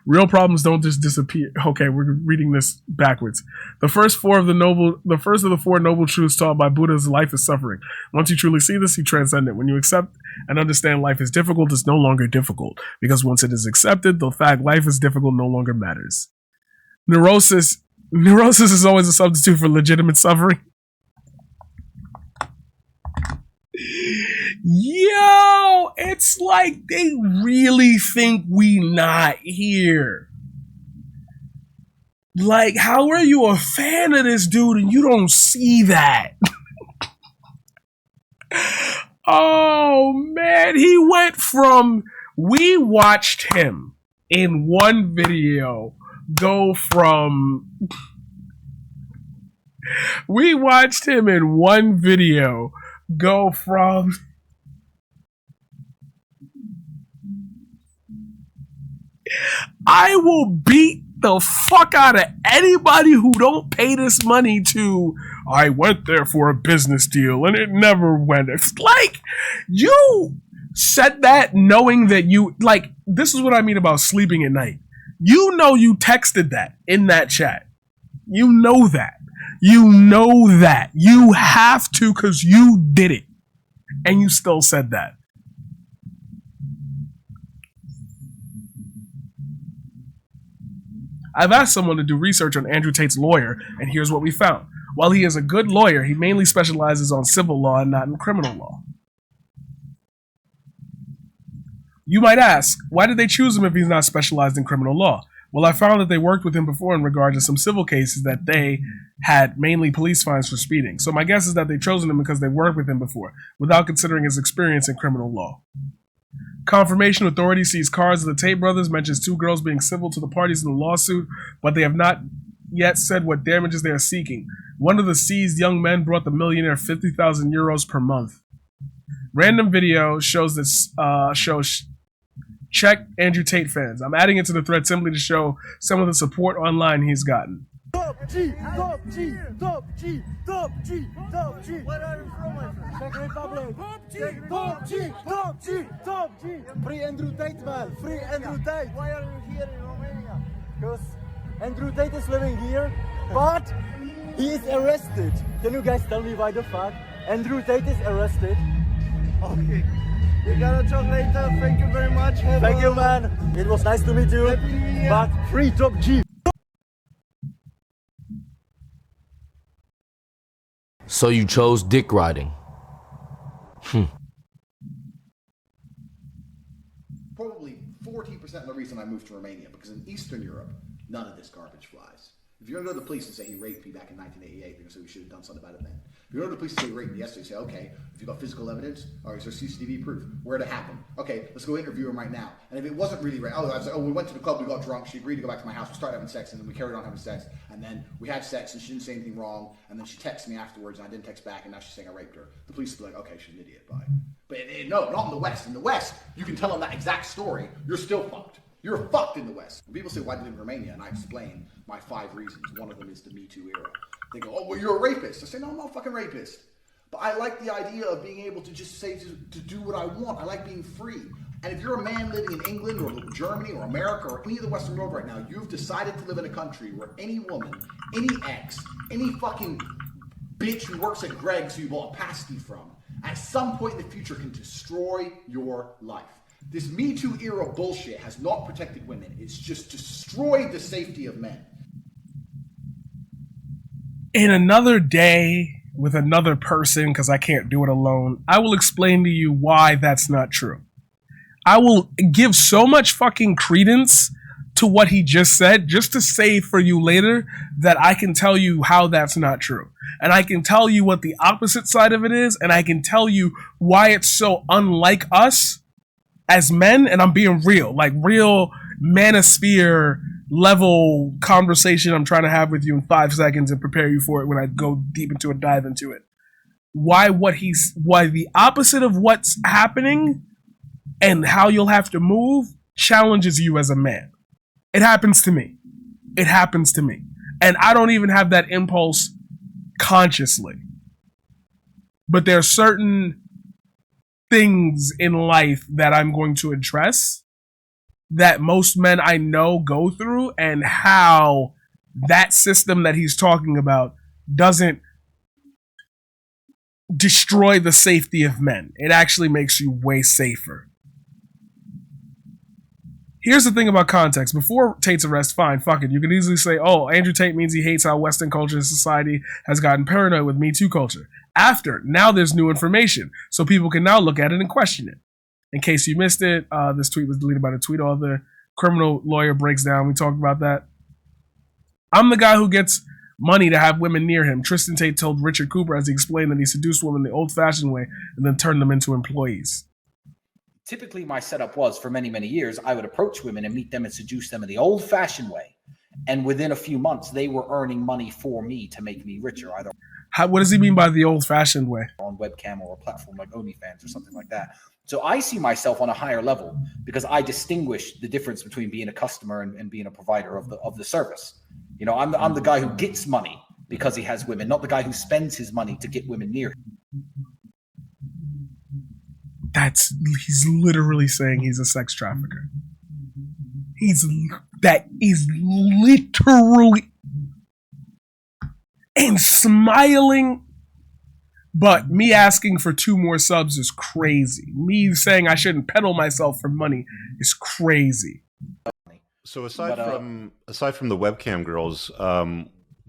Real problems don't just disappear. Okay, we're reading this backwards. The first of the 4 noble truths taught by Buddha is life is suffering. Once you truly see this, you transcend it. When you accept and understand life is difficult, it's no longer difficult. Because once it is accepted, the fact life is difficult no longer matters. Neurosis is always a substitute for legitimate suffering. Yo, it's like they really think we not here. Like, how are you a fan of this dude and you don't see that? Oh man, he went from, we watched him in one video go from I will beat the fuck out of anybody who don't pay this money to I went there for a business deal and it never went. It's like, you said that knowing that you, like, this is what I mean about sleeping at night. You know you texted that in that chat. You know that. You know that. You have to because you did it. And you still said that. I've asked someone to do research on Andrew Tate's lawyer, and here's what we found. While he is a good lawyer, he mainly specializes on civil law and not in criminal law. You might ask, why did they choose him if he's not specialized in criminal law? Well, I found that they worked with him before in regard to some civil cases that they had mainly police fines for speeding. So my guess is that they've chosen him because they worked with him before, without considering his experience in criminal law. Confirmation authority sees cars of the Tate brothers, mentions 2 girls being civil to the parties in the lawsuit, but they have not yet said what damages they are seeking. One of the seized young men brought the millionaire 50,000 euros per month. Random video shows this, check Andrew Tate fans. I'm adding it to the thread simply to show some of the support online he's gotten. Top G, top G, top G, top G, top G. Where are you from, my friend? Czech Republic. Top G, top G, top G, top G. Free Andrew Tate, man. Free Andrew Tate. Why are you here in Romania? Because Andrew Tate is living here, but he is arrested. Can you guys tell me why the fuck Andrew Tate is arrested? Okay. We gotta talk later. Thank you very much. Thank you, man. It was nice to meet you. Happy New Year. But free top G. So you chose dick riding. Probably 40% of the reason I moved to Romania, because in Eastern Europe, none of this garbage flies. If you're going to go to the police and say he raped me back in 1988, they're going to say we should have done something about it then. If you go to the police and say he raped me yesterday, say, okay, if you got physical evidence, or is there CCTV proof? Where'd it happen? Okay, let's go interview him right now. And if it wasn't really rape, I was like, we went to the club, we got drunk, she agreed to go back to my house, we started having sex, and then we carried on having sex, and then we had sex, and she didn't say anything wrong, and then she texted me afterwards, and I didn't text back, and now she's saying I raped her. The police would be like, okay, she's an idiot, bye. But no, not in the West. In the West, you can tell them that exact story, you're still fucked. You're fucked in the West. When people say, why do you live in Romania? And I explain my 5 reasons. One of them is the Me Too era. They go, oh, well, you're a rapist. I say, no, I'm not a fucking rapist. But I like the idea of being able to just say, to do what I want. I like being free. And if you're a man living in England or Germany or America or any of the Western world right now, you've decided to live in a country where any woman, any ex, any fucking bitch who works at Greg's who you bought a pasty from, at some point in the future can destroy your life. This Me Too era bullshit has not protected women. It's just destroyed the safety of men. In another day with another person, because I can't do it alone, I will explain to you why that's not true. I will give so much fucking credence to what he just said, just to say for you later that I can tell you how that's not true. And I can tell you what the opposite side of it is, and I can tell you why it's so unlike us as men, and I'm being real, like real manosphere level conversation I'm trying to have with you in 5 seconds and prepare you for it when I go deep into it, dive into it. Why the opposite of what's happening and how you'll have to move challenges you as a man. It happens to me. It happens to me. And I don't even have that impulse consciously. But there are certain things in life that I'm going to address that most men I know go through, and how that system that he's talking about doesn't destroy the safety of men. It actually makes you way safer. Here's the thing about context. Before Tate's arrest, fine, fuck it. You could easily say, oh, Andrew Tate means he hates how Western culture and society has gotten paranoid with Me Too culture. After, now there's new information, so people can now look at it and question it. In case you missed it, this tweet was deleted by the tweet author. Criminal lawyer breaks down. We talked about that. I'm the guy who gets money to have women near him. Tristan Tate told Richard Cooper as he explained that he seduced women the old-fashioned way and then turned them into employees. Typically, my setup was, for many, many years, I would approach women and meet them and seduce them in the old-fashioned way. And within a few months, they were earning money for me to make me richer, either what does he mean by the old-fashioned way? On webcam or a platform like OnlyFans or something like that. So I see myself on a higher level because I distinguish the difference between being a customer and being a provider of the service. You know, I'm the guy who gets money because he has women, not the guy who spends his money to get women near him. He's literally saying he's a sex trafficker. That is literally, and smiling. But me asking for 2 more subs is crazy. Me saying I shouldn't peddle myself for money is crazy. So aside from the webcam girls,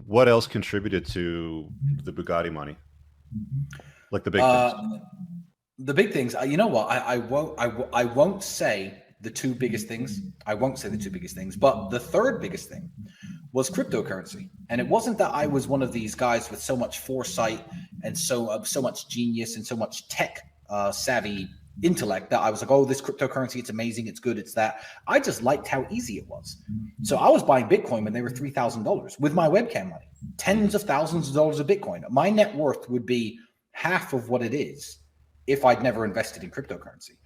what else contributed to the Bugatti money? Like the big things. The big things. You know what? I won't say the 2 biggest things. I won't say the 2 biggest things. But the 3rd biggest thing was cryptocurrency. And it wasn't that I was one of these guys with so much foresight and so much genius and so much tech savvy intellect that I was like, oh, this cryptocurrency, it's amazing, it's good, it's that. I just liked how easy it was. So I was buying Bitcoin when they were $3,000 with my webcam money, tens of thousands of dollars of Bitcoin. My net worth would be half of what it is if I'd never invested in cryptocurrency.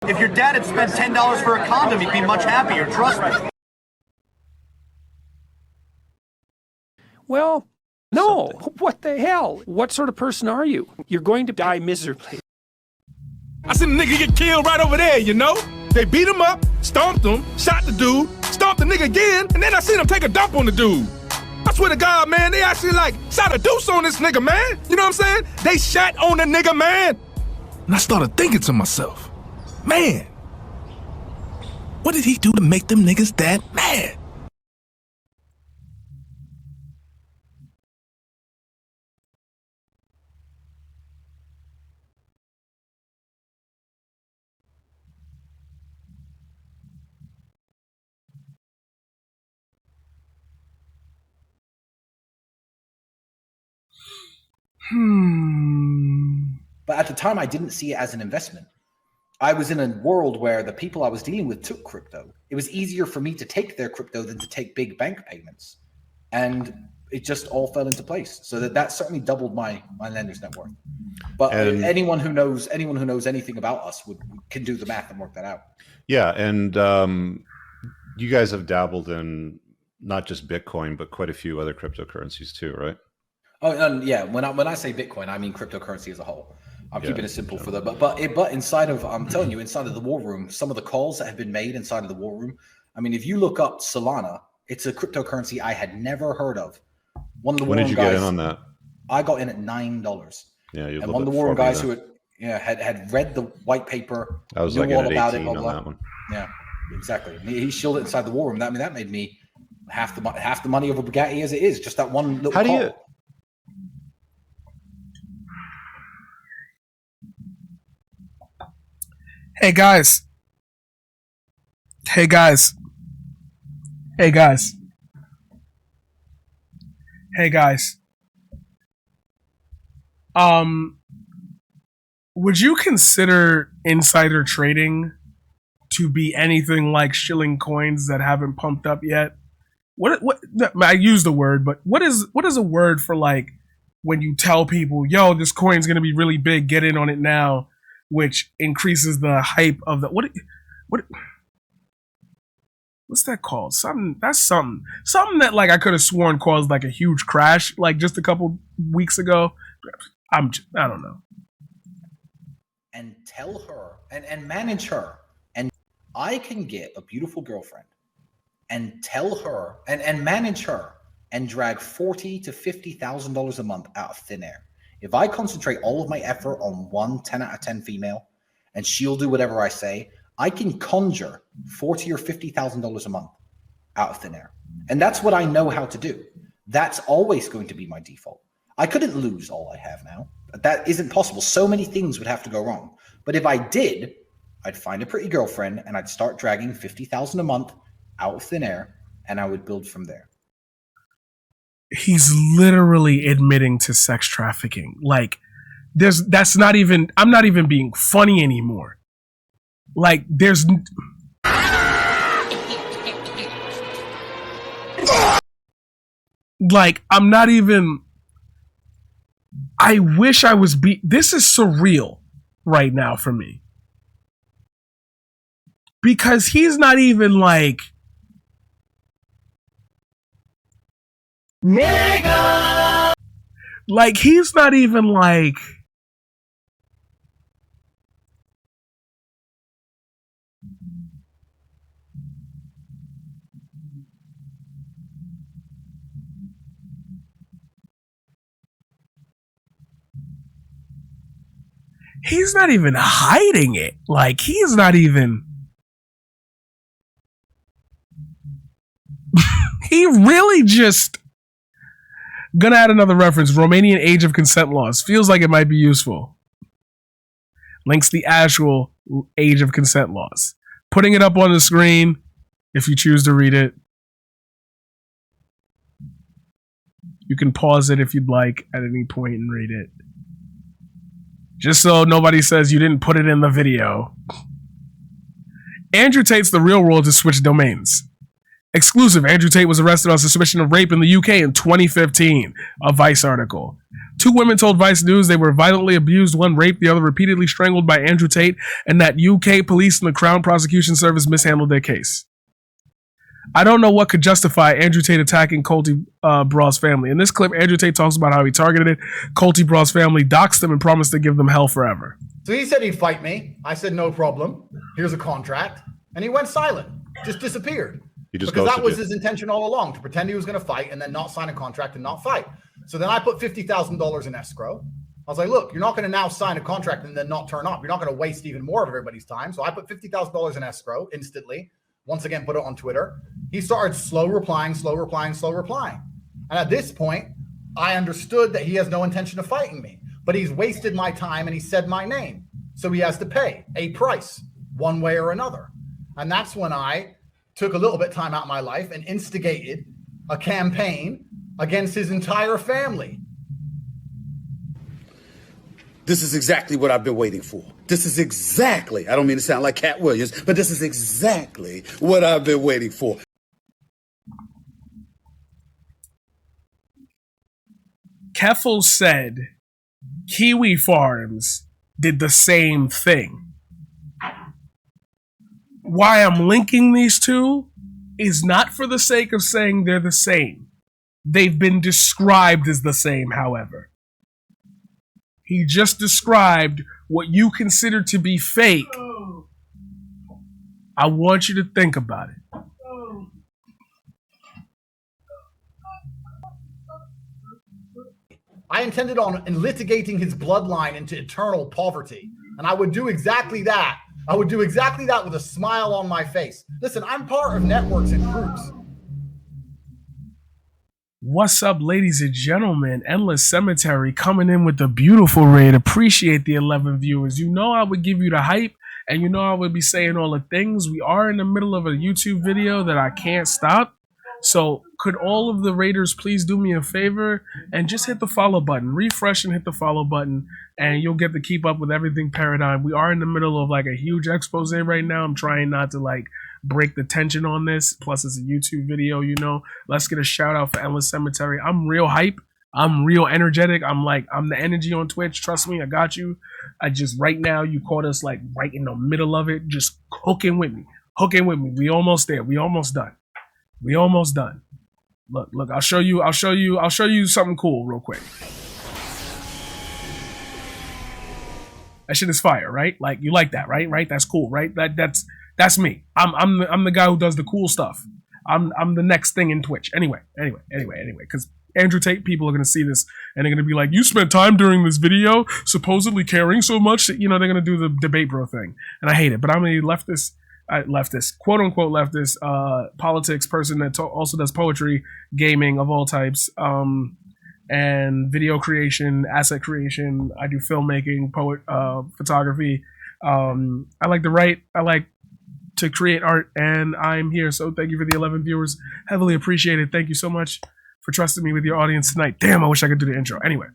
If your dad had spent $10 for a condom, he'd be much happier, trust me. Well, no. What the hell? What sort of person are you? You're going to die miserably. I seen a nigga get killed right over there, you know? They beat him up, stomped him, shot the dude, stomped the nigga again, and then I seen him take a dump on the dude. I swear to God, man, they actually like shot a deuce on this nigga, man. You know what I'm saying? They shot on the nigga, man. And I started thinking to myself, man, what did he do to make them niggas that mad? But at the time, I didn't see it as an investment. I was in a world where the people I was dealing with took crypto. It was easier for me to take their crypto than to take big bank payments. And it just all fell into place. So that certainly doubled my lender's net worth. But anyone who knows anything about us can do the math and work that out. Yeah, and you guys have dabbled in not just Bitcoin, but quite a few other cryptocurrencies too, right? Oh, and yeah. When I say Bitcoin, I mean cryptocurrency as a whole. I'm keeping it simple for that. But inside of, I'm telling you, inside of the war room, some of the calls that have been made inside of the war room. I mean, if you look up Solana, it's a cryptocurrency I had never heard of. One of the when did you guys, get in on that? I got in at $9. Yeah, and one of the war room guys who had read the white paper. I was knew like all at about 18 it, on that one. Yeah, exactly. He shielded it inside the war room. That made me half the money of a Bugatti as it is. Just that one little. How do you? Hey guys. Hey guys. Hey guys. Hey guys. Would you consider insider trading to be anything like shilling coins that haven't pumped up yet? What I use the word, but what is a word for like when you tell people, yo, this coin's gonna be really big, get in on it now, which increases the hype of the what's that called? Something that like I could have sworn caused like a huge crash like just a couple weeks ago. I don't know. And tell her and manage her, and I can get a beautiful girlfriend and tell her and manage her and drag $40,000 to $50,000 a month out of thin air. If I concentrate all of my effort on one 10 out of 10 female and she'll do whatever I say, I can conjure $40,000 or $50,000 a month out of thin air. And that's what I know how to do. That's always going to be my default. I couldn't lose all I have now. That isn't possible. So many things would have to go wrong. But if I did, I'd find a pretty girlfriend and I'd start dragging $50,000 a month out of thin air and I would build from there. He's literally admitting to sex trafficking. Like, I'm not even being funny anymore. Like, I'm not even, I wish I was this is surreal. right now for me. Because he's not even like, nigga! Like, he's not even like, he's not even hiding it. Like, he's not even. He really just. Gonna add another reference. Romanian age of consent laws. Feels like it might be useful. Links the actual age of consent laws. Putting it up on the screen if you choose to read it. You can pause it if you'd like at any point and read it. Just so nobody says you didn't put it in the video. Andrew Tate's The Real World to switch domains. Exclusive. Andrew Tate was arrested on suspicion of rape in the UK in 2015. A Vice article. 2 women told Vice News they were violently abused, one raped, the other repeatedly strangled by Andrew Tate, and that UK police and the Crown Prosecution Service mishandled their case. I don't know what could justify Andrew Tate attacking Colty Braw's family. In this clip, Andrew Tate talks about how he targeted Colty Braw's family, doxed them, and promised to give them hell forever. So he said he'd fight me. I said, no problem. Here's a contract. And he went silent. Just disappeared. Because that was his intention all along, to pretend he was going to fight and then not sign a contract and not fight. So then I put $50,000 in escrow. I was like, look, you're not going to now sign a contract and then not turn up. You're not going to waste even more of everybody's time. So I put $50,000 in escrow instantly. Once again, put it on Twitter. He started slow replying. And at this point, I understood that he has no intention of fighting me. But he's wasted my time and he said my name. So he has to pay a price one way or another. And that's when I took a little bit of time out of my life and instigated a campaign against his entire family. This is exactly what I've been waiting for. This is exactly, I don't mean to sound like Cat Williams, but this is exactly what I've been waiting for. Keffel said Kiwi Farms did the same thing. Why I'm linking these two is not for the sake of saying they're the same. They've been described as the same, however. He just described what you consider to be fake. I want you to think about it. I intended on litigating his bloodline into eternal poverty. And I would do exactly that. I would do exactly that with a smile on my face. Listen, I'm part of networks and groups. What's up, ladies and gentlemen? Endless Cemetery coming in with the beautiful raid. Appreciate the 11 viewers. You know I would give you the hype, and you know I would be saying all the things. We are in the middle of a YouTube video that I can't stop. So could all of the raiders please do me a favor and just hit the follow button, refresh and hit the follow button, and you'll get to keep up with everything Paradigm. We are in the middle of like a huge expose right now. I'm trying not to like break the tension on this. Plus it's a YouTube video, you know. Let's get a shout out for Endless Cemetery. I'm real hype. I'm real energetic. I'm the energy on Twitch. Trust me, I got you. I just right now you caught us like right in the middle of it. Just hooking with me. We almost there. We almost done. We almost done. Look, I'll show you something cool real quick. That shit is fire, right? Like you like that, right? Right? That's cool, right? That's me. I'm the guy who does the cool stuff. I'm the next thing in Twitch. Anyway, because Andrew Tate people are gonna see this and they're gonna be like, you spent time during this video supposedly caring so much that, you know, they're gonna do the debate bro thing. And I hate it, but I'm a leftist, quote unquote leftist, politics person that also does poetry, gaming of all types, and video creation, asset creation. I do filmmaking, photography. I like to write. I like to create art, and I'm here. So thank you for the 11 viewers. Heavily appreciated. Thank you so much for trusting me with your audience tonight. Damn, I wish I could do the intro. Anyway.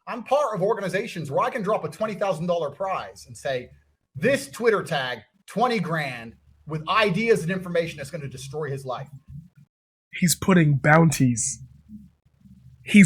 I'm part of organizations where I can drop a $20,000 prize and say, this Twitter tag, 20 grand with ideas and information that's going to destroy his life. He's putting bounties. He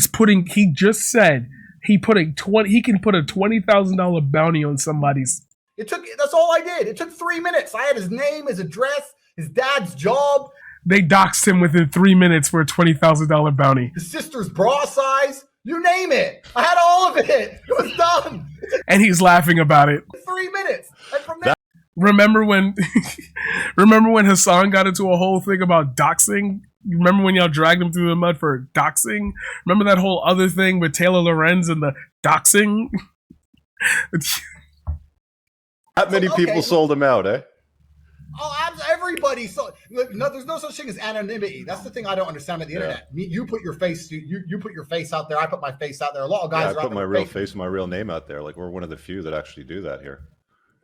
just said He can put a $20,000 bounty on somebody's. That's all I did. It took 3 minutes. I had his name, his address, his dad's job. They doxed him within 3 minutes for a $20,000 bounty. His sister's bra size. You name it. I had all of it. It was done. And he's laughing about it. 3 minutes. And from there, Remember when Hassan got into a whole thing about doxing? You remember when y'all dragged him through the mud for doxing? Remember that whole other thing with Taylor Lorenz and the doxing? That many people sold him out, eh? Oh, everybody. So no, there's no such thing as anonymity. That's the thing I don't understand at the internet. You put your face, you put your face out there. I put my face out there. A lot of guys. I put my real face and my real name out there. Like we're one of the few that actually do that here.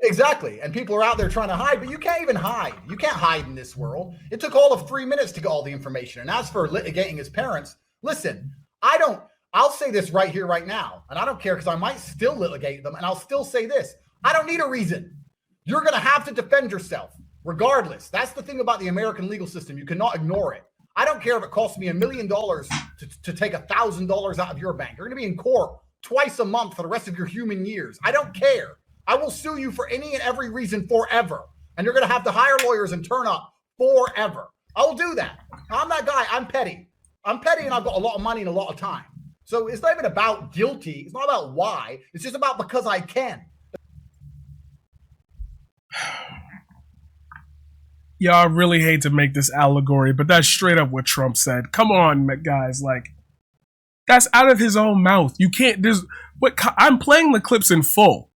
Exactly. And people are out there trying to hide, but you can't even hide. You can't hide in this world. It took all of 3 minutes to get all the information. And as for litigating his parents, listen, I'll say this right here, right now, and I don't care because I might still litigate them. And I'll still say this. I don't need a reason. You're going to have to defend yourself regardless. That's the thing about the American legal system. You cannot ignore it. I don't care if it costs me $1 million to take $1,000 out of your bank. You're going to be in court twice a month for the rest of your human years. I don't care. I will sue you for any and every reason forever. And you're going to have to hire lawyers and turn up forever. I will do that. I'm that guy. I'm petty. I'm petty and I've got a lot of money and a lot of time. So it's not even about guilty. It's not about why. It's just about because I can. Yeah, I really hate to make this allegory, but that's straight up what Trump said. Come on, guys. Like, that's out of his own mouth. You can't, I'm playing the clips in full.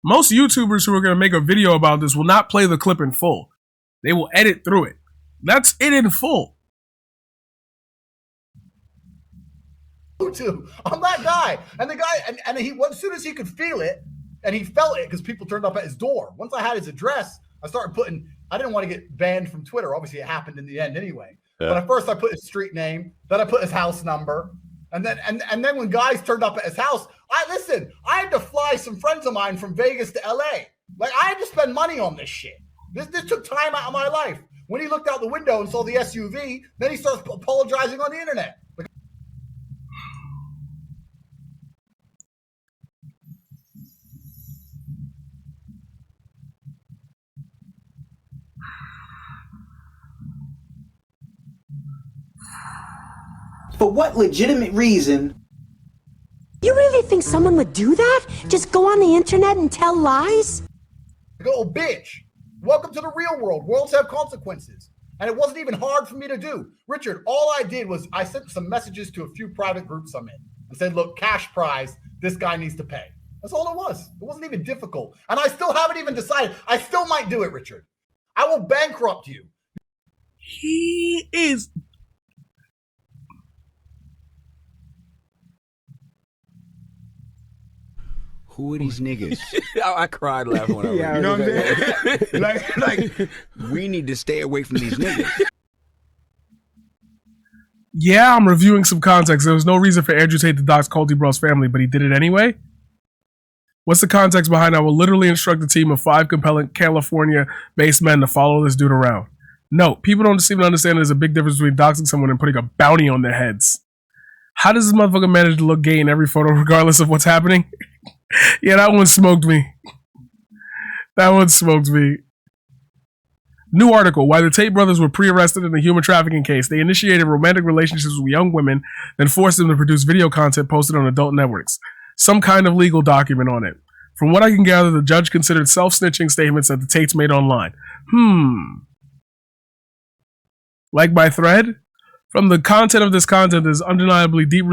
Most YouTubers who are going to make a video about this will not play the clip in full. They will edit through it. That's it in full. I'm that guy. And the guy, and he, as soon as he could feel it, and he felt it because people turned up at his door. Once I had his address, I started putting, I didn't want to get banned from Twitter. Obviously, it happened in the end anyway. Yeah. But at first, I put his street name, then I put his house number. And then when guys turned up at his house, I had to fly some friends of mine from Vegas to LA. Like, I had to spend money on this shit. This took time out of my life. When he looked out the window and saw the SUV, then he starts apologizing on the internet. Like, for what legitimate reason? You really think someone would do that? Just go on the internet and tell lies? Oh, bitch. Welcome to the real world. Worlds have consequences. And it wasn't even hard for me to do. Richard, all I did was I sent some messages to a few private groups I'm in and said, look, cash prize, this guy needs to pay. That's all it was. It wasn't even difficult. And I still haven't even decided. I still might do it, Richard. I will bankrupt you. He is... Who are these niggas? I cried laughing when I read it. You know what I'm saying? like, we need to stay away from these niggas. Yeah, I'm reviewing some context. There was no reason for Andrew Tate to dox Colty Bro's family, but he did it anyway. What's the context behind I will literally instruct a team of 5 compelling California-based men to follow this dude around? No, people don't seem to understand there's a big difference between doxing someone and putting a bounty on their heads. How does this motherfucker manage to look gay in every photo regardless of what's happening? Yeah, that one smoked me. That one smoked me. New article. Why the Tate brothers were pre-arrested in a human trafficking case. They initiated romantic relationships with young women, then forced them to produce video content posted on adult networks. Some kind of legal document on it. From what I can gather, the judge considered self-snitching statements that the Tates made online. Like my thread? From the content of this content, there's undeniably deep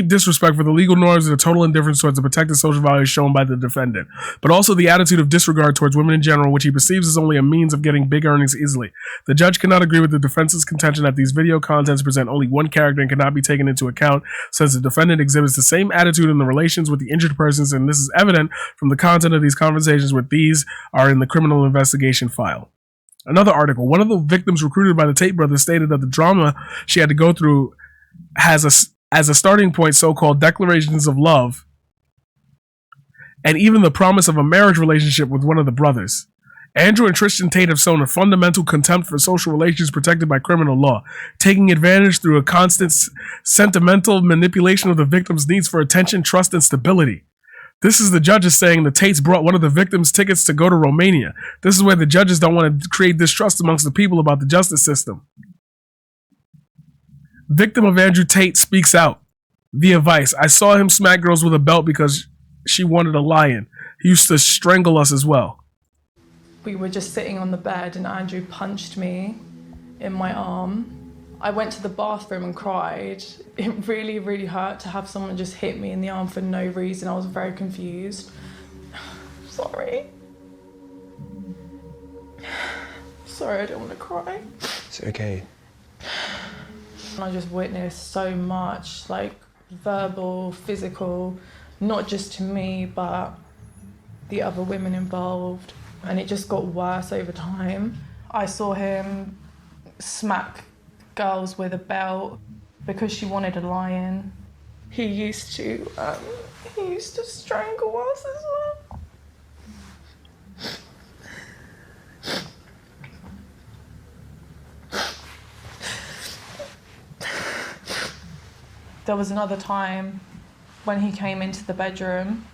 disrespect for the legal norms and a total indifference towards the protected social values shown by the defendant, but also the attitude of disregard towards women in general, which he perceives as only a means of getting big earnings easily. The judge cannot agree with the defense's contention that these video contents present only one character and cannot be taken into account, since the defendant exhibits the same attitude in the relations with the injured persons, and this is evident from the content of these conversations, where these are in the criminal investigation file. Another article. One of the victims recruited by the Tate brothers stated that the drama she had to go through has as a starting point so-called declarations of love and even the promise of a marriage relationship with one of the brothers. Andrew and Tristan Tate have shown a fundamental contempt for social relations protected by criminal law, taking advantage through a constant sentimental manipulation of the victim's needs for attention, trust, and stability. This is the judges saying the Tates brought one of the victims tickets to go to Romania. This is where the judges don't want to create distrust amongst the people about the justice system. Victim of Andrew Tate speaks out via Vice. I saw him smack girls with a belt because she wanted a lion. He used to strangle us as well. We were just sitting on the bed and Andrew punched me in my arm. I went to the bathroom and cried. It really, really hurt to have someone just hit me in the arm for no reason. I was very confused. Sorry. Sorry, I don't want to cry. It's okay. And I just witnessed so much, like verbal, physical, not just to me, but the other women involved. And it just got worse over time. I saw him smack girls with a belt because she wanted a lion. He used to strangle us as well. There was another time when he came into the bedroom.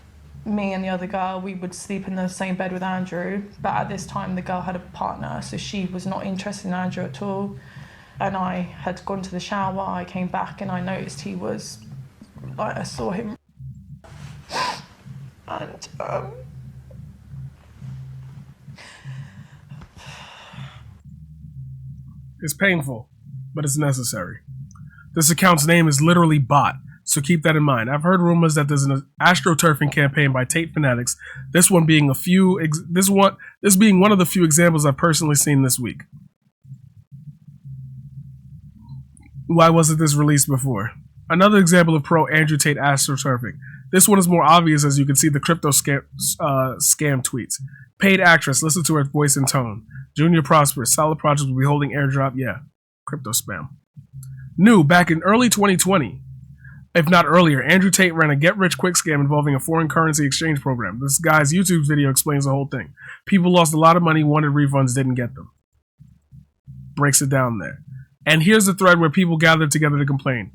Me and the other girl, we would sleep in the same bed with Andrew, but at this time the girl had a partner, so she was not interested in Andrew at all. And I had gone to the shower, I came back and I noticed he was, like, I saw him. And it's painful, but it's necessary. This account's name is literally Bot, so keep that in mind. I've heard rumors that there's an astroturfing campaign by Tate fanatics. This being one of the few examples I've personally seen this week. Why wasn't this released before? Another example of pro Andrew Tate astroturfing. This one is more obvious as you can see the crypto scam tweets. Paid actress, listen to her voice and tone. Junior prosperous, solid projects will be holding airdrop. Yeah, crypto spam. New, back in early 2020, if not earlier, Andrew Tate ran a get-rich-quick scam involving a foreign currency exchange program. This guy's YouTube video explains the whole thing. People lost a lot of money, wanted refunds, didn't get them. Breaks it down there. And here's the thread where people gathered together to complain.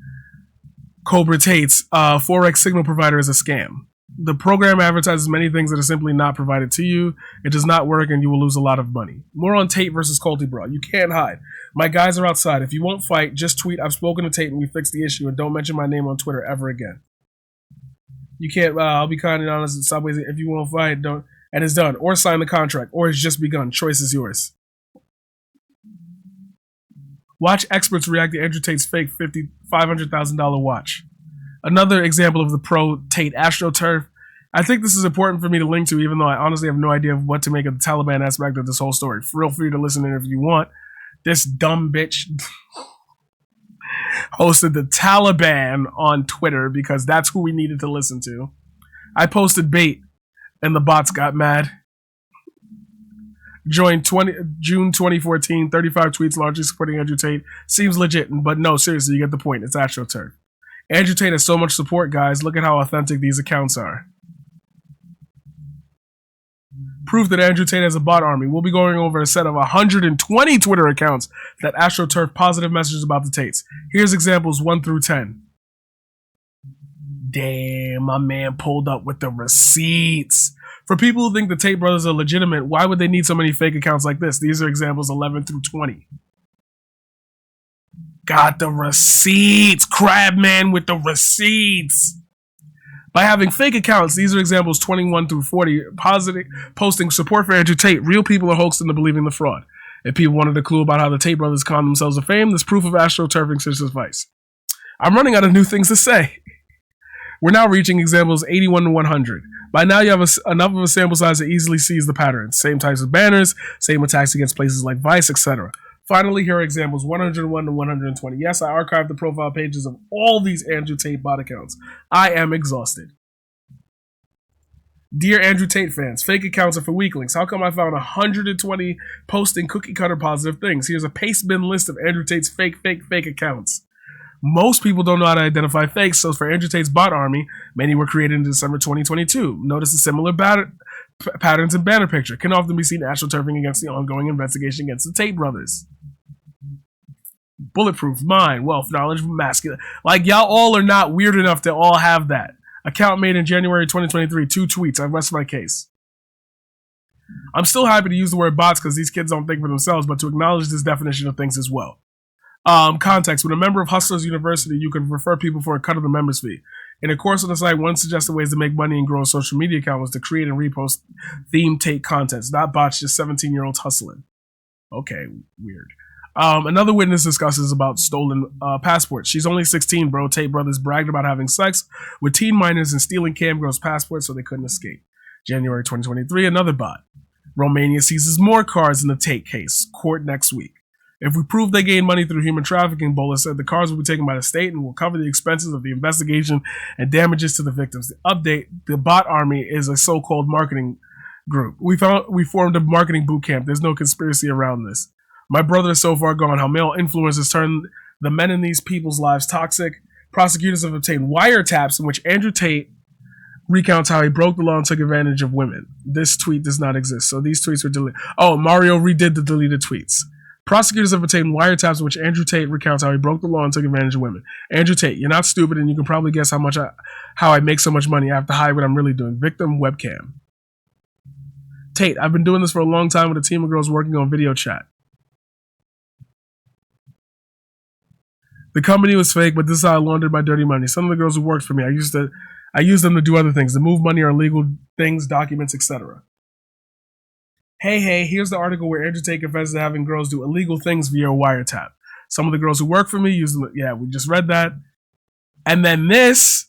Cobra Tate's Forex signal provider is a scam. The program advertises many things that are simply not provided to you. It does not work and you will lose a lot of money. More on Tate versus Colty Bra. You can't hide. My guys are outside. If you won't fight, just tweet, I've spoken to Tate and we fixed the issue, and don't mention my name on Twitter ever again. You can't, I'll be kind and honest in some ways. If you won't fight, don't, and it's done. Or sign the contract, or it's just begun. Choice is yours. Watch experts react to Andrew Tate's fake $500,000 watch. Another example of the pro Tate AstroTurf. I think this is important for me to link to, even though I honestly have no idea of what to make of the Taliban aspect of this whole story. Feel free to listen in if you want. This dumb bitch hosted the Taliban on Twitter because that's who we needed to listen to. I posted bait and the bots got mad. Joined June 2014, 35 tweets largely supporting Andrew Tate. Seems legit, but no, seriously, you get the point. It's AstroTurf. Andrew Tate has so much support, guys. Look at how authentic these accounts are. Proof that Andrew Tate has a bot army. We'll be going over a set of 120 Twitter accounts that AstroTurf positive messages about the Tates. Here's examples 1 through 10. Damn, my man pulled up with the receipts. For people who think the Tate brothers are legitimate, why would they need so many fake accounts like this? These are examples 11 through 20. Got the receipts. Crabman with the receipts. By having fake accounts, these are examples 21 through 40, posting support for Andrew Tate. Real people are hoaxed into believing the fraud. If people wanted a clue about how the Tate brothers con themselves of fame, this proof of astroturfing such advice. I'm running out of new things to say. We're now reaching examples 81 to 100. By now, you have enough of a sample size to easily seize the patterns. Same types of banners, same attacks against places like Vice, etc. Finally, here are examples 101 to 120. Yes, I archived the profile pages of all these Andrew Tate bot accounts. I am exhausted. Dear Andrew Tate fans, fake accounts are for weaklings. How come I found 120 posting cookie cutter positive things? Here's a paste bin list of Andrew Tate's fake accounts. Most people don't know how to identify fakes, so for Andrew Tate's bot army, many were created in December 2022. Notice a similar patterns in banner picture can often be seen astroturfing against the ongoing investigation against the Tate brothers. Bulletproof, mind, wealth, knowledge, masculine. Like, y'all all are not weird enough to all have that. Account made in January 2023, 2 tweets. I rest my case. I'm still happy to use the word bots because these kids don't think for themselves, but to acknowledge this definition of things as well. Context. When a member of Hustlers University, you can refer people for a cut of the members fee. In a course on the site, one suggested ways to make money and grow a social media account was to create and repost themed Tate contents, not bots, just 17-year-olds hustling. Okay, weird. Another witness discusses about stolen passports. She's only 16, bro. Tate brothers bragged about having sex with teen minors and stealing cam girls' passports so they couldn't escape. January 2023, another bot. Romania seizes more cars in the Tate case. Court next week. If we prove they gained money through human trafficking, Bola said the cars will be taken by the state and will cover the expenses of the investigation and damages to the victims. The update, the bot army is a so-called marketing group. We formed a marketing boot camp. There's no conspiracy around this. My brother is so far gone. How male influencers turn the men in these people's lives toxic. Prosecutors have obtained wiretaps in which Andrew Tate recounts how he broke the law and took advantage of women. This tweet does not exist, so these tweets were deleted. Oh, Mario redid the deleted tweets. Prosecutors have obtained wiretaps in which Andrew Tate recounts how he broke the law and took advantage of women. Andrew Tate, you're not stupid, and you can probably guess how I make so much money. I have to hide what I'm really doing. Victim webcam. Tate, I've been doing this for a long time with a team of girls working on video chat. The company was fake, but this is how I laundered my dirty money. Some of the girls who worked for me, I used them to do other things, to move money or illegal things, documents, etc. Hey, here's the article where Andrew Tate confesses to having girls do illegal things via a wiretap. Some of the girls who work for me use them. Yeah, we just read that. And then this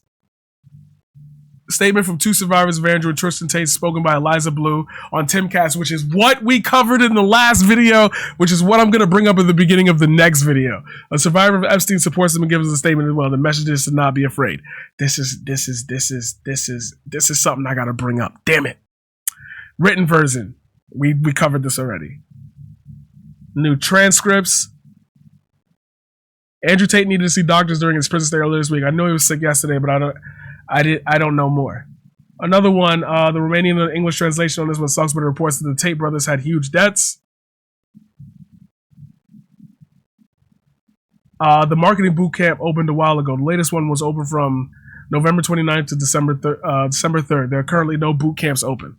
statement from 2 survivors of Andrew and Tristan Tate, spoken by Eliza Blue on Timcast, which is what we covered in the last video, which is what I'm going to bring up at the beginning of the next video. A survivor of Epstein supports them and gives us a statement as well. The message is to not be afraid. This is something I got to bring up. Damn it. Written version. We covered this already. New transcripts. Andrew Tate needed to see doctors during his prison stay earlier this week. I know he was sick yesterday, but I don't know more. Another one, the Romanian and English translation on this one sucks, but it reports that the Tate brothers had huge debts. The marketing boot camp opened a while ago. The latest one was open from November 29th to December 3rd. There are currently no boot camps open.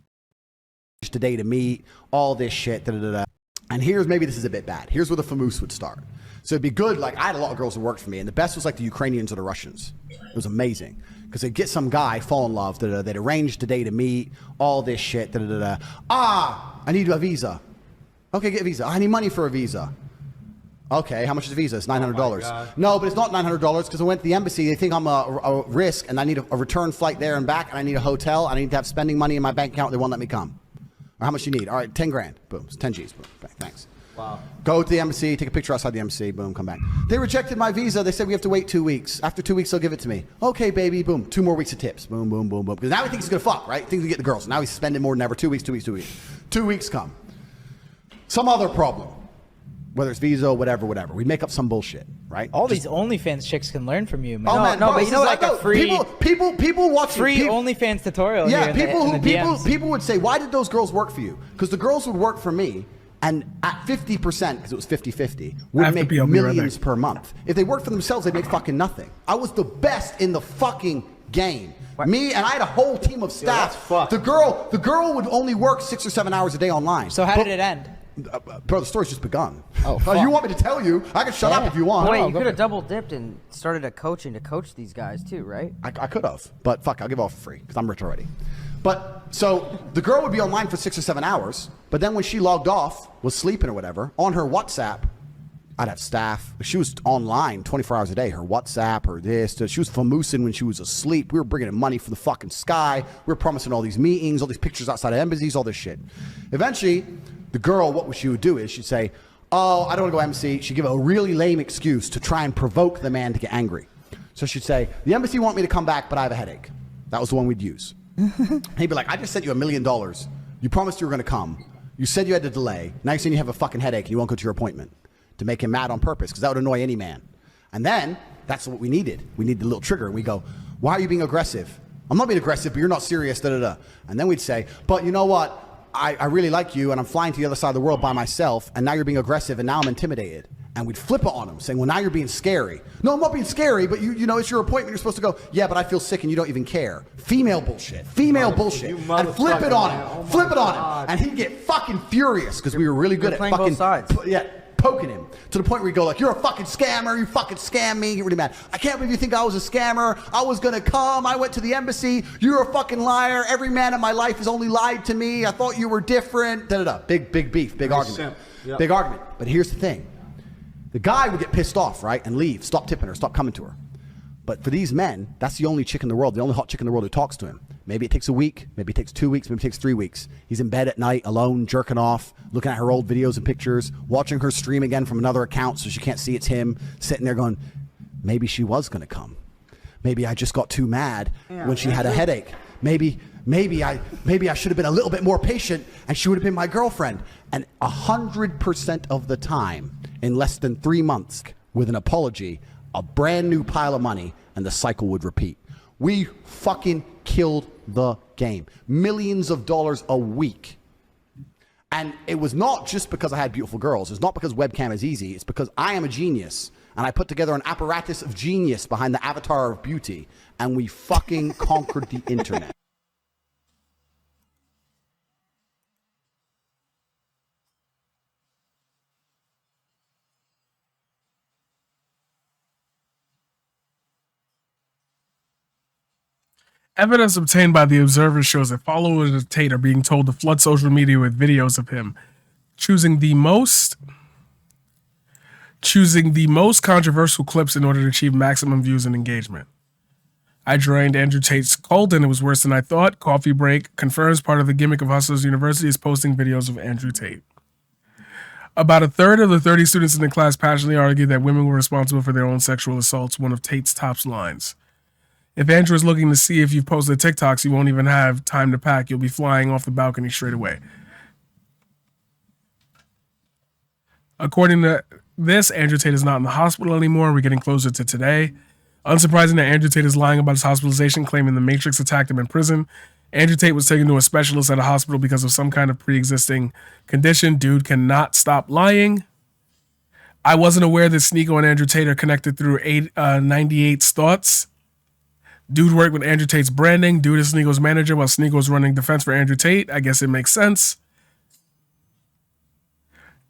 Today to meet, all this shit, And here's, maybe this is a bit bad. Here's where the famoose would start. So it'd be good, like, I had a lot of girls who worked for me, and the best was like the Ukrainians or the Russians. It was amazing. Because they'd get some guy, fall in love, they'd arrange today to meet, all this shit, I need a visa. Okay, get a visa. I need money for a visa. Okay, how much is a visa? It's $900. No, but it's not $900 because I went to the embassy. They think I'm a risk, and I need a return flight there and back, and I need a hotel, and I need to have spending money in my bank account. They won't let me come. Or how much you need? All right, 10 grand. Boom. It's 10 G's. Boom. Thanks. Wow. Go to the embassy, take a picture outside the embassy, boom, come back. They rejected my visa. They said we have to wait 2 weeks. After 2 weeks, they'll give it to me. Okay, baby, boom. 2 more weeks of tips. Boom, boom, boom, boom. Because now he thinks he's going to fuck, right? He thinks he get the girls. Now he's spending more than ever. 2 weeks, 2 weeks, 2 weeks. 2 weeks come. Some other problem. Whether it's visa, whatever. We make up some bullshit, right? All these OnlyFans chicks can learn from you, man. Oh, man, no, bro, but you know, like a free people watch free OnlyFans tutorial. Yeah, here people would say, why did those girls work for you? Because the girls would work for me, and at 50%, because it was 50-50, would make millions per month. If they worked for themselves, they'd make fucking nothing. I was the best in the fucking game. Me, and I had a whole team of staff. The girl would only work 6 or 7 hours a day online. So how did it end? Bro, the story's just begun. Oh, you want me to tell you? I can shut up if you want. Wait, you could have double dipped and started a coaching to coach these guys too, right? I could have, but fuck, I'll give off free because I'm rich already. But so the girl would be online for 6 or 7 hours, but then when she logged off, was sleeping or whatever, on her WhatsApp, I'd have staff. She was online 24 hours a day. Her WhatsApp, her this. She was famoosing when she was asleep. We were bringing in money from the fucking sky. We were promising all these meetings, all these pictures outside of embassies, all this shit. Eventually, the girl, what she would do is she'd say, oh, I don't want to go embassy. She'd give a really lame excuse to try and provoke the man to get angry. So she'd say, the embassy want me to come back, but I have a headache. That was the one we'd use. He'd be like, I just sent you $1 million. You promised you were going to come. You said you had to delay. Now you're saying you have a fucking headache and you won't go to your appointment. To make him mad on purpose, because that would annoy any man. And then, that's what we needed. We needed a little trigger. And we go, why are you being aggressive? I'm not being aggressive, but you're not serious, da-da-da. And then we'd say, but you know what? I really like you, and I'm flying to the other side of the world by myself, and now you're being aggressive, and now I'm intimidated. And we'd flip it on them, saying, well, now you're being scary. No, I'm not being scary, but you know, it's your appointment. You're supposed to go, yeah, but I feel sick, and you don't even care. Female bullshit. Female bullshit. And flip it on him. Flip it on him. And he'd get fucking furious, because we were really good at playing fucking... both sides. Poking him to the point where he'd go like, you're a fucking scammer, you fucking scam me, get really mad. I can't believe you think I was a scammer. I was gonna come, I went to the embassy, you're a fucking liar, every man in my life has only lied to me, I thought you were different, da-da-da. Big beef, big argument. Big argument. But here's the thing. The guy would get pissed off, right, and leave, stop tipping her, stop coming to her. But for these men, that's the only chick in the world, the only hot chick in the world who talks to him. Maybe it takes a week, maybe it takes 2 weeks, maybe it takes 3 weeks. He's in bed at night, alone, jerking off, looking at her old videos and pictures, watching her stream again from another account so she can't see it's him, sitting there going, maybe she was going to come. Maybe I just got too mad when she had a headache. Maybe I should have been a little bit more patient and she would have been my girlfriend. And 100% of the time, in less than 3 months, with an apology, a brand new pile of money, and the cycle would repeat. We fucking killed the game. Millions of dollars a week. And it was not just because I had beautiful girls. It's not because webcam is easy. It's because I am a genius. And I put together an apparatus of genius behind the avatar of beauty. And we fucking conquered the internet. Evidence obtained by the Observer shows that followers of Tate are being told to flood social media with videos of him choosing the most controversial clips in order to achieve maximum views and engagement. I joined Andrew Tate's cult and it was worse than I thought. Coffee break confirms part of the gimmick of Hustlers University is posting videos of Andrew Tate. About a third of the 30 students in the class passionately argued that women were responsible for their own sexual assaults, one of Tate's top lines. If Andrew is looking to see if you've posted TikToks, you won't even have time to pack. You'll be flying off the balcony straight away. According to this, Andrew Tate is not in the hospital anymore. We're getting closer to today. Unsurprising that Andrew Tate is lying about his hospitalization, claiming the Matrix attacked him in prison. Andrew Tate was taken to a specialist at a hospital because of some kind of pre-existing condition. Dude cannot stop lying. I wasn't aware that Sneeko and Andrew Tate are connected through 98's thoughts. Dude worked with Andrew Tate's branding. Dude is Sneeko's manager while Sneeko's running defense for Andrew Tate. I guess it makes sense.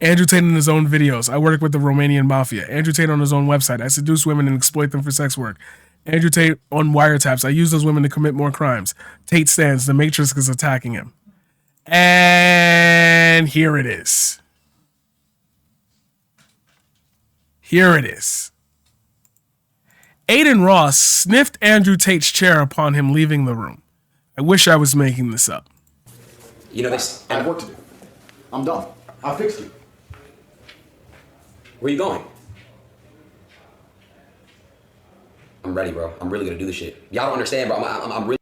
Andrew Tate in his own videos. I work with the Romanian mafia. Andrew Tate on his own website. I seduce women and exploit them for sex work. Andrew Tate on wiretaps. I use those women to commit more crimes. Tate stands. The Matrix is attacking him. And here it is. Here it is. Aiden Ross sniffed Andrew Tate's chair upon him leaving the room. I wish I was making this up. You know this. I have work to do. I'm done. I fixed you. Where you going? I'm ready, bro. I'm really gonna do this shit. Y'all don't understand, bro. I'm really.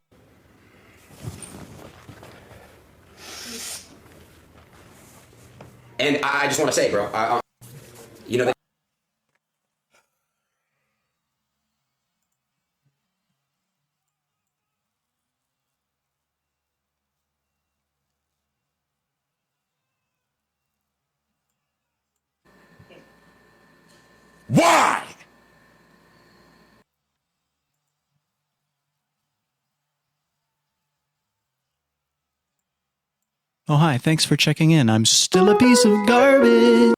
And I just want to say, bro. You know that. Why? Oh, hi. Thanks for checking in. I'm still a piece of garbage.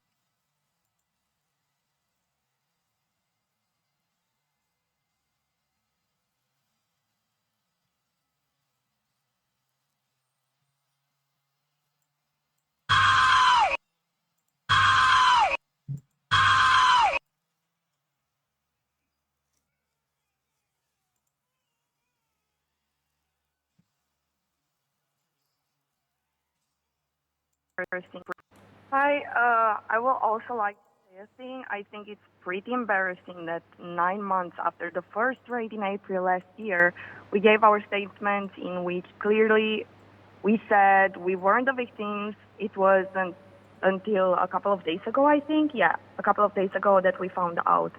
Hi, I will also like to say a thing. I think it's pretty embarrassing that 9 months after the first raid in April last year, we gave our statement in which clearly we said we weren't the victims. It wasn't until a couple of days ago, I think. Yeah, a couple of days ago that we found out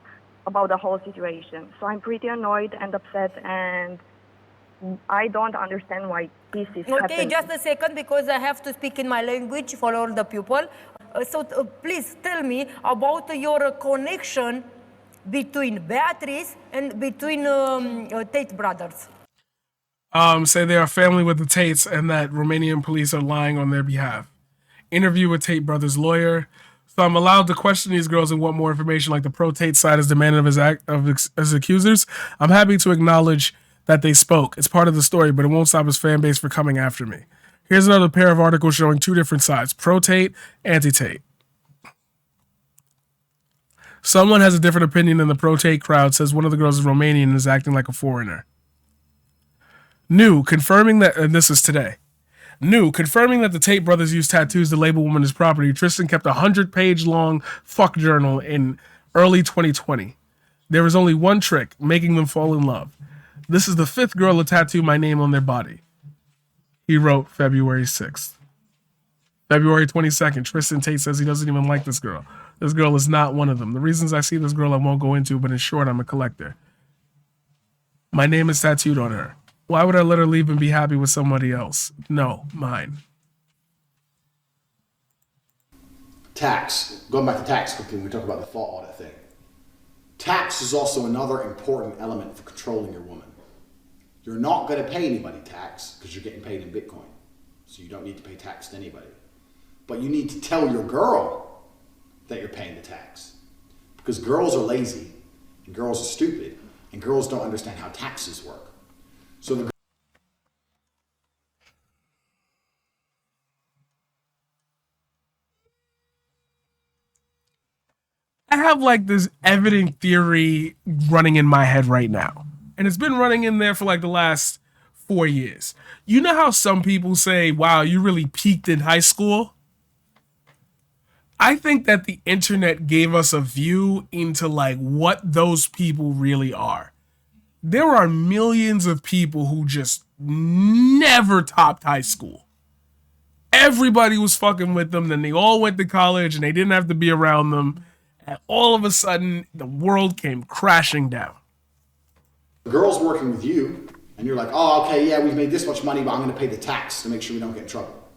about the whole situation. So I'm pretty annoyed and upset, and I don't understand why this is Okay, happening. just a second, because I have to speak in my language for all the people. Please tell me about your connection between Beatrice and between Tate brothers. Say they are family with the Tates and that Romanian police are lying on their behalf. Interview with Tate brothers' lawyer. So I'm allowed to question these girls and want more information, like the pro-Tate side is demanding of his accusers. I'm happy to acknowledge that they spoke. It's part of the story, but it won't stop his fan base for coming after me. Here's another pair of articles showing two different sides: pro-Tate, anti-Tate. Someone has a different opinion than the pro-Tate crowd, says one of the girls is Romanian and is acting like a foreigner. New, confirming that, and this is today. New, confirming that the Tate brothers used tattoos to label women as property. Tristan kept a 100-page long fuck journal in early 2020. There was only one trick: making them fall in love. This is the fifth girl to tattoo my name on their body. He wrote February 6th. February 22nd, Tristan Tate says he doesn't even like this girl. This girl is not one of them. The reasons I see this girl I won't go into, but in short, I'm a collector. My name is tattooed on her. Why would I let her leave and be happy with somebody else? No, mine. Tax. Going back to tax quickly, when we talk about the fault audit thing. Tax is also another important element for controlling your woman. You're not going to pay anybody tax because you're getting paid in Bitcoin. So you don't need to pay tax to anybody. But you need to tell your girl that you're paying the tax. Because girls are lazy, and girls are stupid, and girls don't understand how taxes work. So the I have like this evident theory running in my head right now. And it's been running in there for like the last 4 years. You know how some people say, wow, you really peaked in high school? I think that the internet gave us a view into like what those people really are. There are millions of people who just never topped high school. Everybody was fucking with them. Then they all went to college and they didn't have to be around them. And all of a sudden, the world came crashing down. The girl's working with you, and you're like, oh, okay, yeah, we've made this much money, but I'm going to pay the tax to make sure we don't get in trouble.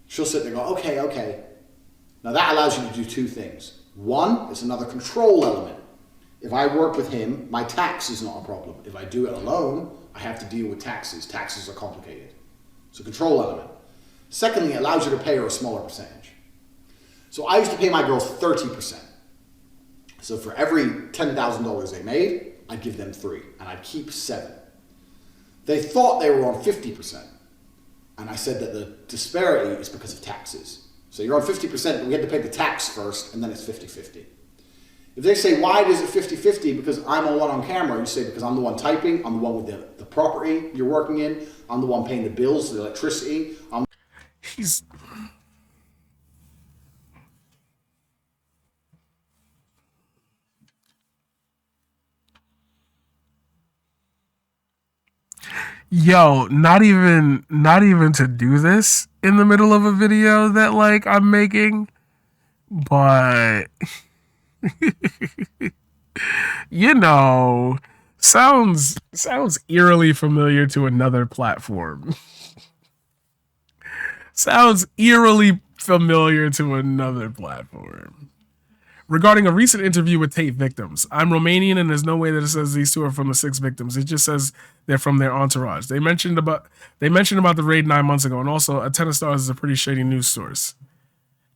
She'll sit there and go, okay. Now that allows you to do two things. One, it's another control element. If I work with him, my tax is not a problem. If I do it alone, I have to deal with taxes. Taxes are complicated. So control element. Secondly, it allows you to pay her a smaller percentage. So I used to pay my girls 30%. So for every $10,000 they made, I'd give them 3, and I'd keep 7. They thought they were on 50%. And I said that the disparity is because of taxes. So you're on 50%, but we had to pay the tax first, and then it's 50-50. If they say, why is it 50-50? Because I'm the one on camera. You say, because I'm the one typing, I'm the one with the property you're working in, I'm the one paying the bills, the electricity. Yo, not even to do this in the middle of a video that like I'm making, but you know, sounds eerily familiar to another platform. Sounds eerily familiar to another platform. Regarding a recent interview with Tate victims, I'm Romanian and there's no way that it says these two are from the 6 victims. It just says they're from their entourage. They mentioned about the raid 9 months ago, and also a 10 of Stars is a pretty shady news source.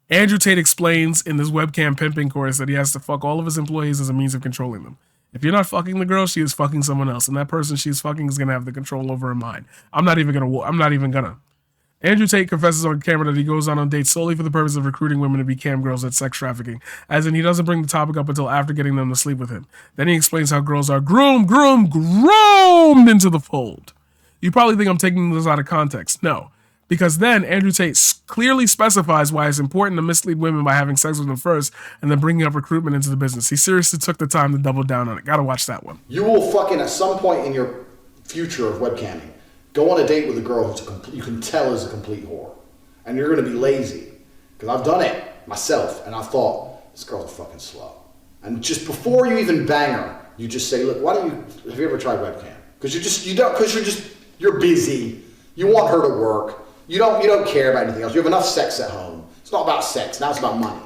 Andrew Tate explains in this webcam pimping course that he has to fuck all of his employees as a means of controlling them. If you're not fucking the girl, she is fucking someone else, and that person she's fucking is gonna have the control over her mind. I'm not even gonna. Andrew Tate confesses on camera that he goes on dates solely for the purpose of recruiting women to be cam girls at sex trafficking, as in he doesn't bring the topic up until after getting them to sleep with him. Then he explains how girls are groomed into the fold. You probably think I'm taking this out of context. No, because then Andrew Tate clearly specifies why it's important to mislead women by having sex with them first and then bringing up recruitment into the business. He seriously took the time to double down on it. Gotta watch that one. You will fucking, at some point in your future of webcamming, go on a date with a girl who's you can tell is a complete whore. And you're going to be lazy. Because I've done it myself, and I thought, this girl's fucking slow. And just before you even bang her, you just say, look, have you ever tried webcam? Because you're busy. You want her to work. You don't care about anything else. You have enough sex at home. It's not about sex. Now it's about money.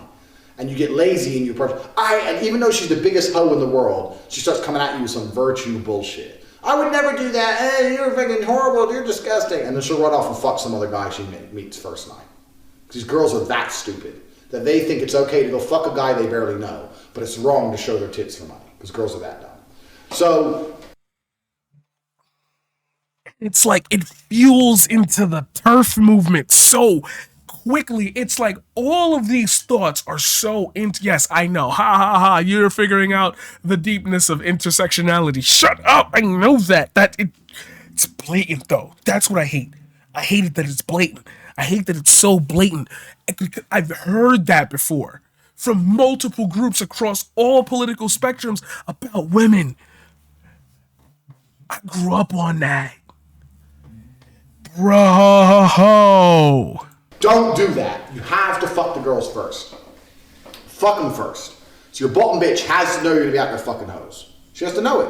And you get lazy and and even though she's the biggest hoe in the world, she starts coming at you with some virtue bullshit. I would never do that. Hey, you're fucking horrible. You're disgusting. And then she'll run off and fuck some other guy she meets first night. Because these girls are that stupid that they think it's okay to go fuck a guy they barely know, but it's wrong to show their tits for money. Because girls are that dumb. So it's like it fuels into the turf movement so quickly. It's like all of these thoughts are so yes, I know, ha ha ha, you're figuring out the deepness of intersectionality. Shut up, I know that it's blatant though. That's what I hate. I hate it that it's blatant. I hate that it's so blatant. I've heard that before from multiple groups across all political spectrums about women. I grew up on that. Bro. Don't do that. You have to fuck the girls first. Fuck them first. So your bottom bitch has to know you're going to be out there fucking hoes. She has to know it.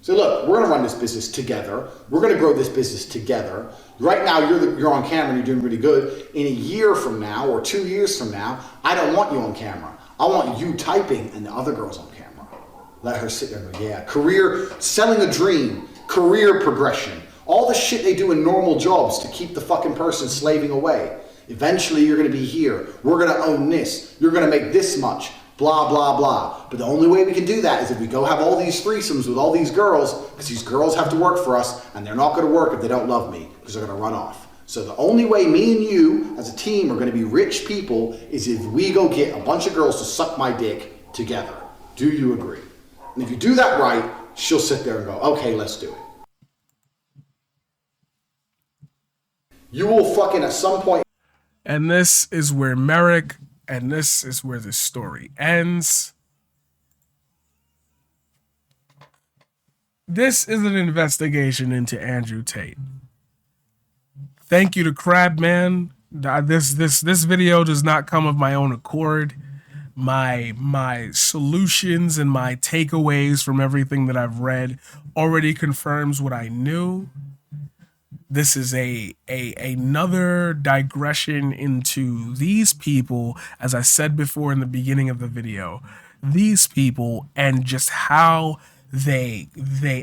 So look, we're going to run this business together. We're going to grow this business together. Right now, you're on camera and you're doing really good. In a year from now or 2 years from now, I don't want you on camera. I want you typing and the other girls on camera. Let her sit there and go, yeah. Career, selling a dream, career progression. All the shit they do in normal jobs to keep the fucking person slaving away. Eventually, you're going to be here. We're going to own this. You're going to make this much. Blah, blah, blah. But the only way we can do that is if we go have all these threesomes with all these girls, because these girls have to work for us, and they're not going to work if they don't love me, because they're going to run off. So the only way me and you, as a team, are going to be rich people is if we go get a bunch of girls to suck my dick together. Do you agree? And if you do that right, she'll sit there and go, okay, let's do it. You will fucking at some point. And this is where Merrick, and this is where the story ends. This is an investigation into Andrew Tate. Thank you to Crabman. This video does not come of my own accord. My solutions and my takeaways from everything that I've read already confirms what I knew. This is another digression into these people, as I said before in the beginning of the video, these people and just how they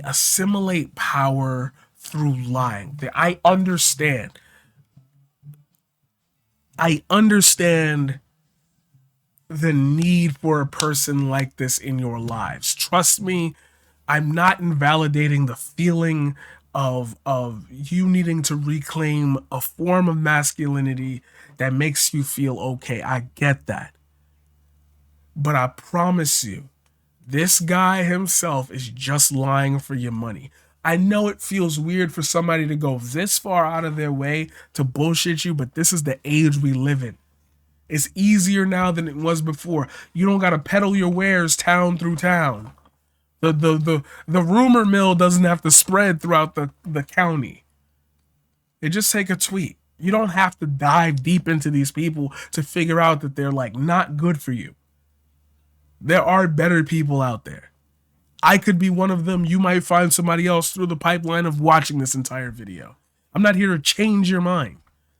assimilate power through lying. I understand the need for a person like this in your lives. Trust me, I'm not invalidating the feeling of you needing to reclaim a form of masculinity that makes you feel okay. I get that. But I promise you, this guy himself is just lying for your money. I know it feels weird for somebody to go this far out of their way to bullshit you, but this is the age we live in. It's easier now than it was before. You don't gotta peddle your wares town through town. The rumor mill doesn't have to spread throughout the county. It just take a tweet. You don't have to dive deep into these people to figure out that they're like not good for you. There are better people out there. I could be one of them. You might find somebody else through the pipeline of watching this entire video. I'm not here to change your mind.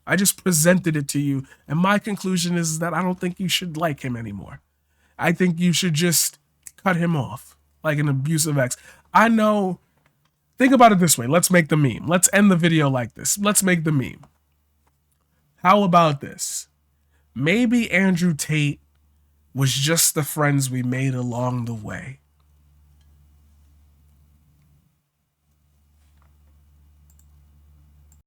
I just presented it to you, and my conclusion is that I don't think you should like him anymore. I think you should just cut him off like an abusive ex. I know. Think about it this way. Let's make the meme. Let's end the video like this. Let's make the meme. How about this? Maybe Andrew Tate was just the friends we made along the way.